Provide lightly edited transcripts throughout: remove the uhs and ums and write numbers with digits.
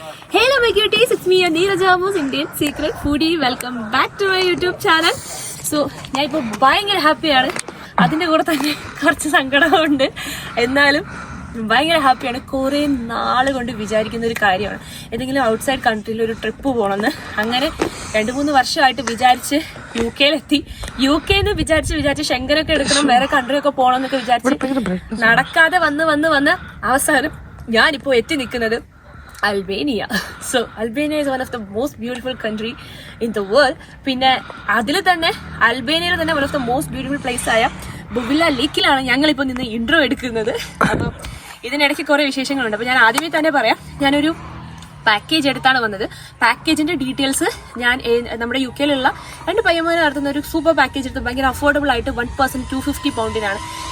Hello my cuties, it's me Neeraj Amos, Indian Secret Foodie. Welcome back to my YouTube channel. So, ഞാൻ ഇപ്പോൾ ഭയങ്കര ഹാപ്പിയാണ്. അതിൻ്റെ കൂടെ തന്നെ കുറച്ച് സങ്കടമുണ്ട്. എന്നാലും ഭയങ്കര ഹാപ്പിയാണ്. കുറേ നാൾ കൊണ്ട് വിചാരിക്കുന്ന ഒരു കാര്യമാണ് ഏതെങ്കിലും ഔട്ട്സൈഡ് കൺട്രിയിൽ ഒരു ട്രിപ്പ് പോകണമെന്ന്. അങ്ങനെ 2-3 വർഷമായിട്ട് വിചാരിച്ച് UK-ലെത്തി. UK-ന്ന് വിചാരിച്ച് ശങ്കരൊക്കെ എടുക്കണം, വേറെ കൺട്രിയൊക്കെ പോകണം എന്നൊക്കെ വിചാരിച്ച് നടക്കാതെ വന്ന് അവസാനം ഞാനിപ്പോൾ എത്തി നിൽക്കുന്നത് Albania. So Albania is one of the most beautiful country in the world. പിന്നെ അതിൽ തന്നെ അൽബേനിയയിൽ തന്നെ one of the most beautiful place ആയ ബുവില ലേക്കിലാണ് ഞങ്ങളിപ്പോൾ നിന്ന് ഇൻട്രോ എടുക്കുന്നത്. അപ്പം ഇതിനിടയ്ക്ക് കുറേ വിശേഷങ്ങളുണ്ട്. അപ്പോൾ ഞാൻ ആദ്യമേ തന്നെ പറയാം, ഞാനൊരു പാക്കേജ് എടുത്താണ് വന്നത്. പാക്കേജിന്റെ ഡീറ്റെയിൽസ് ഞാൻ നമ്മുടെ UK-ലുള്ള 2 പയ്യന്മാർ നടത്തുന്ന ഒരു സൂപ്പർ പാക്കേജ് എടുത്ത് ഭയങ്കര അഫോർഡബിൾ ആയിട്ട് 1 person 250 pounds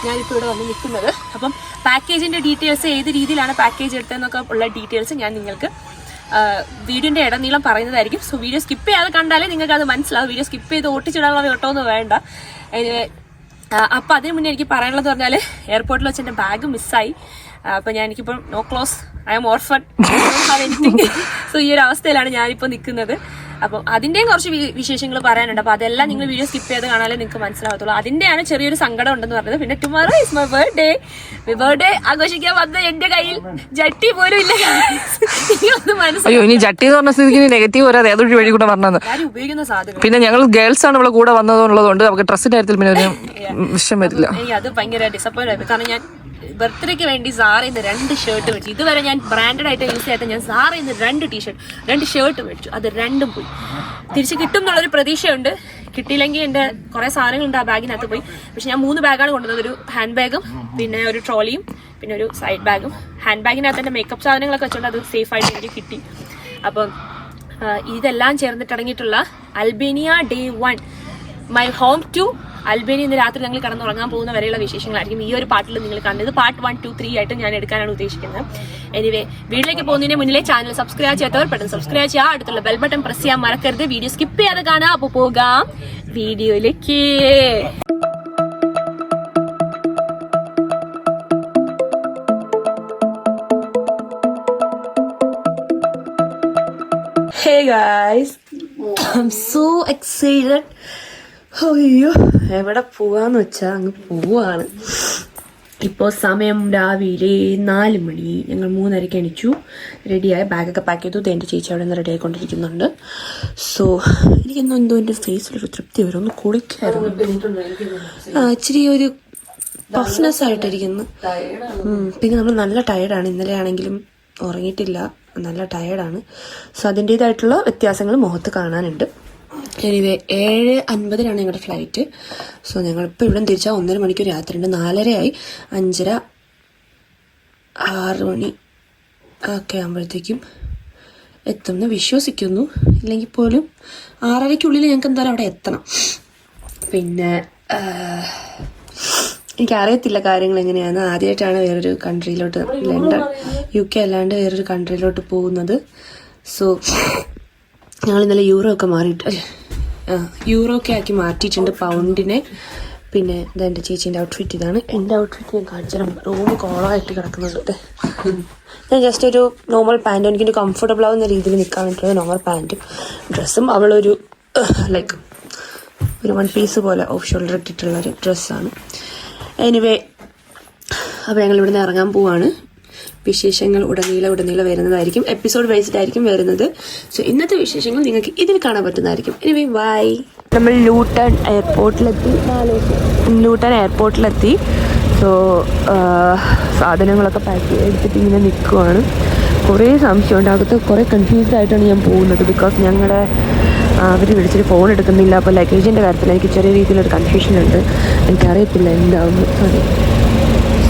ഞാനിപ്പോൾ ഇവിടെ വന്ന് നിൽക്കുന്നത്. അപ്പം പാക്കേജിന്റെ ഡീറ്റെയിൽസ്, ഏത് രീതിയിലാണ് പാക്കേജ് എടുത്തതെന്നൊക്കെ ഉള്ള ഡീറ്റെയിൽസ് ഞാൻ നിങ്ങൾക്ക് വീഡിയോന്റെ ഇടനീളം പറയുന്നതായിരിക്കും. സോ വീഡിയോ സ്കിപ്പ് ചെയ്യാതെ കണ്ടാലേ നിങ്ങൾക്ക് അത് മനസ്സിലാവും. വീഡിയോ സ്കിപ്പ് ചെയ്ത് ഓട്ടിച്ചിടാനുള്ള കേട്ടോന്ന് വേണ്ട. അപ്പം അതിന് മുന്നേ എനിക്ക് പറയാനുള്ളത് പറഞ്ഞാൽ എയർപോർട്ടിൽ വെച്ച് എൻ്റെ ബാഗ് മിസ്സായി. അപ്പം എനിക്കിപ്പോൾ no clothes, I am orphan, so ഈ ഒരു അവസ്ഥയിലാണ് ഞാനിപ്പോൾ നിൽക്കുന്നത്. അപ്പം അതിൻ്റെയും കുറച്ച് വിശേഷങ്ങൾ പറയാനുണ്ട്. അപ്പോൾ അതെല്ലാം നിങ്ങൾ വീഡിയോ സ്കിപ്പ് ചെയ്ത് കാണാനേ നിങ്ങൾക്ക് മനസ്സിലാവത്തുള്ളൂ. അതിൻ്റെയാണ് ചെറിയൊരു സങ്കടം ഉണ്ടെന്ന് പറഞ്ഞത്. പിന്നെ ടുമോറോ ഇസ് മൈ ബർത്ത്ഡേ ആഘോഷിക്കാൻ വന്ന എന്റെ കയ്യിൽ ജട്ടി പോലും ഇല്ല. നെഗറ്റീവ് വഴി കൂടെ പറഞ്ഞത് ഉപയോഗിക്കുന്ന സാധനം. പിന്നെ ഞങ്ങൾ ഗേൾസ് ആണ് ഇവിടെ കൂടെ വന്നതുള്ളതുകൊണ്ട് നമുക്ക് ഡ്രസ്സിന്റെ കാര്യത്തിൽ പിന്നെ ഒരു വിഷയം വരില്ല. അത് ഭയങ്കര ഡിസപ്പോയിന്റ് ആയി. കാരണം ഞാൻ ബർത്ത്ഡേക്ക് വേണ്ടി സാറയിന്ന് 2 ഷർട്ട് മേടിച്ചു. ഇതുവരെ ഞാൻ ബ്രാൻഡഡ് ആയിട്ട് യൂസ് ചെയ്യാത്ത ഞാൻ സാറയിന്ന് 2 ഷർട്ട് മേടിച്ചു. അത് രണ്ടും പോയി. തിരിച്ച് കിട്ടും എന്നുള്ളൊരു പ്രതീക്ഷയുണ്ട്. കിട്ടിയില്ലെങ്കിൽ എൻ്റെ കുറേ സാധനങ്ങളുണ്ട് ആ ബാഗിനകത്ത് പോയി. പക്ഷെ ഞാൻ 3 ബാഗാണ് കൊണ്ടുവന്നത്. ഒരു ഹാൻഡ് ബാഗും പിന്നെ ഒരു ട്രോളിയും പിന്നെ ഒരു സൈഡ് ബാഗും. ഹാൻഡ് ബാഗിനകത്ത് എൻ്റെ മേക്കപ്പ് സാധനങ്ങളൊക്കെ വെച്ചുകൊണ്ട് അത് സേഫ് ആയിട്ട് എനിക്ക് കിട്ടി. അപ്പം ഇതെല്ലാം ചേർന്നിട്ടടങ്ങിയിട്ടുള്ള Albania day 1 my home to Albania. ഇന്ന് രാത്രി ഞങ്ങൾ കടന്നുറങ്ങാൻ പോകുന്ന വരെയുള്ള വിശേഷങ്ങളായിരിക്കും ഈ ഒരു പാട്ടിൽ നിങ്ങൾ കാണുന്നത്. പാർട്ട് 1, 2, 3 ആയിട്ട് ഞാൻ എടുക്കാനാണ് ഉദ്ദേശിക്കുന്നത്. എനിവേ, വീട്ടിലേക്ക് പോകുന്നതിന് മുന്നിലെ ചാനൽ സബ്സ്ക്രൈബ് ചെയ്യാത്തവർ പെട്ടെന്ന് സബ്സ്ക്രൈബ് ചെയ്യുക. അടുത്തുള്ള ബെൽ ബട്ടൺ പ്രസ് ചെയ്യാൻ മറക്കരുത്. വീഡിയോ സ്കിപ്പ് ചെയ്യാതെ കാണാം. അപ്പോൾ പോകാം വീഡിയോയിലേക്ക്. Hey guys, I'm so excited. അയ്യോ, എവിടെ പോവാന്ന് വെച്ചാൽ അങ്ങ് പോവാണ്. ഇപ്പോൾ സമയം രാവിലെ 4 മണി. ഞങ്ങൾ 3:30 എണിച്ചു, റെഡിയായി, ബാഗൊക്കെ പാക്ക് ചെയ്തു. എൻ്റെ ചേച്ചി അവിടെ നിന്ന് റെഡി ആയിക്കൊണ്ടിരിക്കുന്നുണ്ട്. സോ എനിക്കെന്തോ എൻ്റെ ഫേസിലൊരു തൃപ്തി വരും. ഒന്ന് കുളിക്കായിരുന്നു. ഇച്ചിരി ഒരു പഫ്നെസ് ആയിട്ടിരിക്കുന്നു. പിന്നെ നമ്മൾ നല്ല ടയർഡാണ്. ഇന്നലെ ആണെങ്കിലും ഉറങ്ങിയിട്ടില്ല, നല്ല ടയർഡാണ്. സോ അതിൻ്റേതായിട്ടുള്ള വ്യത്യാസങ്ങൾ മുഖത്ത് കാണാനുണ്ട്. എനിവേ, 7:50 ഞങ്ങളുടെ ഫ്ലൈറ്റ്. സോ ഞങ്ങളിപ്പോൾ ഇവിടെ തിരിച്ചാൽ 1.5 മണിക്കൂർ യാത്രയുണ്ട്. 4:30 ആയി. 5:30, 6 മണി ഒക്കെ ആകുമ്പോഴത്തേക്കും എത്തുമെന്ന് വിശ്വസിക്കുന്നു. ഇല്ലെങ്കിൽ പോലും 6:30-ക്കുള്ളിൽ ഞങ്ങൾക്ക് എന്തായാലും അവിടെ എത്തണം. പിന്നെ എനിക്കറിയത്തില്ല കാര്യങ്ങൾ എങ്ങനെയാണ്. ആദ്യമായിട്ടാണ് വേറൊരു കൺട്രിയിലോട്ട്, ലണ്ടൻ UK അല്ലാണ്ട് വേറൊരു കൺട്രിയിലോട്ട് പോകുന്നത്. സോ ഞങ്ങൾ ഇന്നലെ യൂറോ ഒക്കെ ആക്കി മാറ്റിയിട്ടുണ്ട്, പൗണ്ടിനെ. പിന്നെ ഇത് എൻ്റെ ചേച്ചീൻ്റെ ഔട്ട്ഫിറ്റ്. ഇതാണ് എൻ്റെ ഔട്ട്ഫിറ്റ്. ഞാൻ കാണിച്ചാലും റൂമിൽ കോളമായിട്ട് കിടക്കുന്നുണ്ട്. ഞാൻ ജസ്റ്റ് ഒരു നോർമൽ പാൻറ്റും, എനിക്കൊരു കംഫർട്ടബിൾ ആവുന്ന രീതിയിൽ നിൽക്കാൻ വേണ്ടിയിട്ടുള്ള നോർമൽ പാൻറ്റും ഡ്രസ്സും. അവളൊരു ലൈക്ക് ഒരു 1 പീസ് പോലെ ഓഫ് ഷോൾഡർ ഇട്ടിട്ടുള്ളൊരു ഡ്രസ്സാണ്. എനിവേ, അപ്പോൾ ഞങ്ങൾ ഇവിടെ നിന്ന് ഇറങ്ങാൻ പോവാണ്. വിശേഷങ്ങൾ ഉടനീളം വരുന്നതായിരിക്കും. എപ്പിസോഡ് വൈസ്ഡ് ആയിരിക്കും വരുന്നത്. സോ ഇന്നത്തെ വിശേഷങ്ങൾ നിങ്ങൾക്ക് ഇതിൽ കാണാൻ പറ്റുന്നതായിരിക്കും. Anyway, bye. നമ്മൾ ലൂട്ടൺ എയർപോർട്ടിലെത്തി. സോ സാധനങ്ങളൊക്കെ പാക്ക് എടുത്തിട്ട് ഇങ്ങനെ നിൽക്കുവാണ്. കുറേ സംശയമുണ്ട്. അകത്ത് കുറേ കൺഫ്യൂസ്ഡ് ആയിട്ടാണ് ഞാൻ പോകുന്നത്. ബിക്കോസ് ഞങ്ങളുടെ അവർ വിളിച്ചിട്ട് ഫോൺ എടുക്കുന്നില്ല. അപ്പോൾ ലഗേജിൻ്റെ കാര്യത്തിൽ എനിക്ക് ചെറിയ രീതിയിലൊരു കൺഫ്യൂഷൻ ഉണ്ട്. എനിക്കറിയത്തില്ല എന്താവുന്നു. അതെ.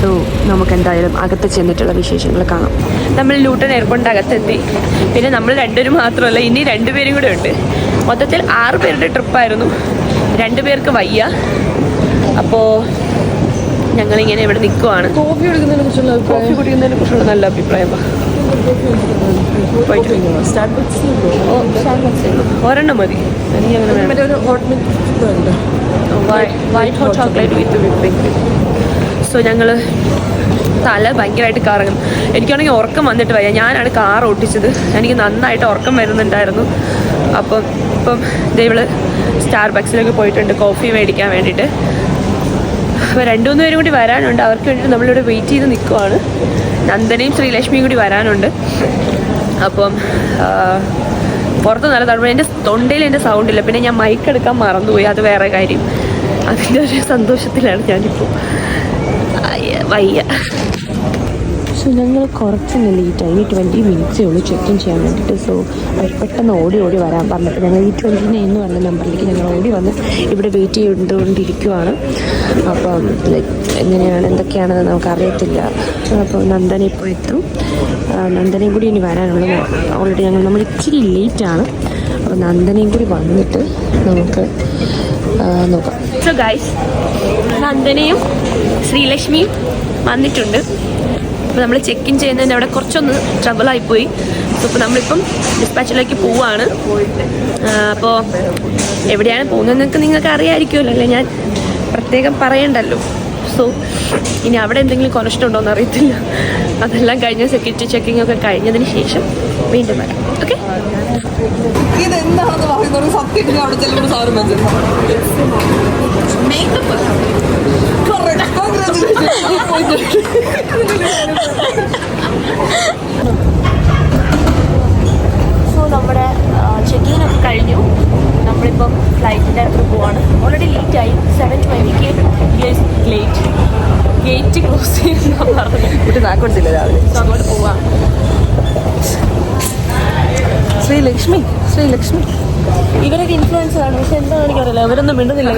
സോ നമുക്ക് എന്തായാലും അകത്ത് ചെന്നിട്ടുള്ള വിശേഷങ്ങൾ കാണാം. നമ്മൾ ലൂട്ടൺ എയർപോർട്ടിൻ്റെ അകത്തെത്തി. പിന്നെ നമ്മൾ 2 പേരും മാത്രമല്ല, ഇനി 2 പേരും കൂടെ ഉണ്ട്. മൊത്തത്തിൽ 6 പേരുടെ ട്രിപ്പായിരുന്നു. 2 പേർക്ക് വയ്യ. അപ്പോൾ ഞങ്ങളിങ്ങനെ ഇവിടെ നിൽക്കുവാണ്. കോഫി കുടിക്കുന്നതിനെ കുറിച്ചുള്ള നല്ല അഭിപ്രായമാണ്. ഒരെണ്ണം മതി. വൈറ്റ് ഹോട്ട് ചോക്ലേറ്റ് വിത്ത് വിപ്പിംഗ്. സോ ഞങ്ങൾ തല ഭയങ്കരമായിട്ട് കറങ്ങും. എനിക്കാണെങ്കിൽ ഉറക്കം വന്നിട്ട് വയ്യ. ഞാനാണ് കാർ ഓട്ടിച്ചത്. എനിക്ക് നന്നായിട്ട് ഉറക്കം വരുന്നുണ്ടായിരുന്നു. അപ്പം ഇപ്പം ഇവള് സ്റ്റാർബക്സിലേക്ക് പോയിട്ടുണ്ട് കോഫി മേടിക്കാൻ വേണ്ടിയിട്ട്. അപ്പോൾ 2-3 പേരും കൂടി വരാനുണ്ട്. അവർക്ക് വേണ്ടിയിട്ട് നമ്മളിവിടെ വെയിറ്റ് ചെയ്ത് നിൽക്കുവാണ്. നന്ദനയും ശ്രീലക്ഷ്മിയും കൂടി വരാനുണ്ട്. അപ്പം പുറത്ത് നല്ല തണുപ്പ്. എൻ്റെ തൊണ്ടയിൽ എൻ്റെ സൗണ്ടില്ല. പിന്നെ ഞാൻ മൈക്ക് എടുക്കാൻ മറന്നുപോയി, അത് വേറെ കാര്യം. അതിൻ്റെ ഒരു സന്തോഷത്തിലാണ് ഞാനിപ്പോൾ. വയ്യ. സോ ഞങ്ങൾ കുറച്ചൊന്ന് ലേറ്റായി. 20 മിനിറ്റ്സേ ഉള്ളൂ ചെക്ക് ഇൻ ചെയ്യാൻ വേണ്ടിയിട്ട്. സോ അവർ പെട്ടെന്ന് ഓടി വരാൻ പറഞ്ഞിട്ട് ഞങ്ങൾ ഈ 29 എന്ന് പറഞ്ഞ നമ്പറിലേക്ക് ഞങ്ങൾ ഓടി വന്ന് ഇവിടെ വെയിറ്റ് ചെയ്തുകൊണ്ടിരിക്കുവാണ്. അപ്പം ലൈക്ക് എങ്ങനെയാണ് എന്തൊക്കെയാണെന്ന് നമുക്കറിയത്തില്ല. അപ്പോൾ നന്ദന ഇപ്പോൾ എത്തും. നന്ദനയും കൂടി ഇനി വരാനുള്ളത്. ഓൾറെഡി നമ്മൾ ഇച്ചിരി ലേറ്റാണ്. അപ്പോൾ നന്ദനയും കൂടി വന്നിട്ട് നമുക്ക് നോക്കാം. സോ ഗൈസ്, നന്ദനയും ശ്രീലക്ഷ്മിയും വന്നിട്ടുണ്ട്. അപ്പോൾ നമ്മൾ ചെക്ക് ഇൻ ചെയ്യുന്നതിന് അവിടെ കുറച്ചൊന്ന് ട്രബിളായിപ്പോയി. സോ ഇപ്പോൾ നമ്മളിപ്പം ഡിസ്പാച്ചിലേക്ക് പോവുകയാണ്. അപ്പോൾ എവിടെയാണ് പോകുന്നതെന്നൊക്കെ നിങ്ങൾക്ക് അറിയാമായിരിക്കുമല്ലോ, അല്ലേ? ഞാൻ പ്രത്യേകം പറയണ്ടല്ലോ. സോ ഇനി അവിടെ എന്തെങ്കിലും കൊനഷ്ടമുണ്ടോ എന്ന് അറിയത്തില്ല. അതെല്ലാം കഴിഞ്ഞ സെക്യൂരിറ്റി ചെക്കിംഗ് ഒക്കെ കഴിഞ്ഞതിന് ശേഷം വീണ്ടും വരാം. ഓക്കെ. ഇതെന്താണെന്ന് പറയുന്നത് സത്യം അവിടെ ചെല്ലുമ്പോൾ സാറ് സോ നമ്മുടെ ചെക്കിങ്ങിനൊക്കെ കഴിഞ്ഞു. നമ്മളിപ്പം ഫ്ലൈറ്റിൻ്റെ അടുത്ത് പോവാണ്. ഓൾറെഡി ലേറ്റായി. 7:20 ലേറ്റ്. ഗേറ്റ് ക്ലോസ് ചെയ്യുന്ന പറഞ്ഞു. കുട്ടി നാക്കൊടുത്തില്ല രാവിലെ. സോ അങ്ങോട്ട് പോവാം. ശ്രീലക്ഷ്മി ഇവരൊക്കെ ഇൻഫ്ലുവൻസർ ആണ്. പക്ഷെ എന്താണെന്ന് എനിക്കറിയില്ല, അവരൊന്നും മിണ്ടുന്നില്ല.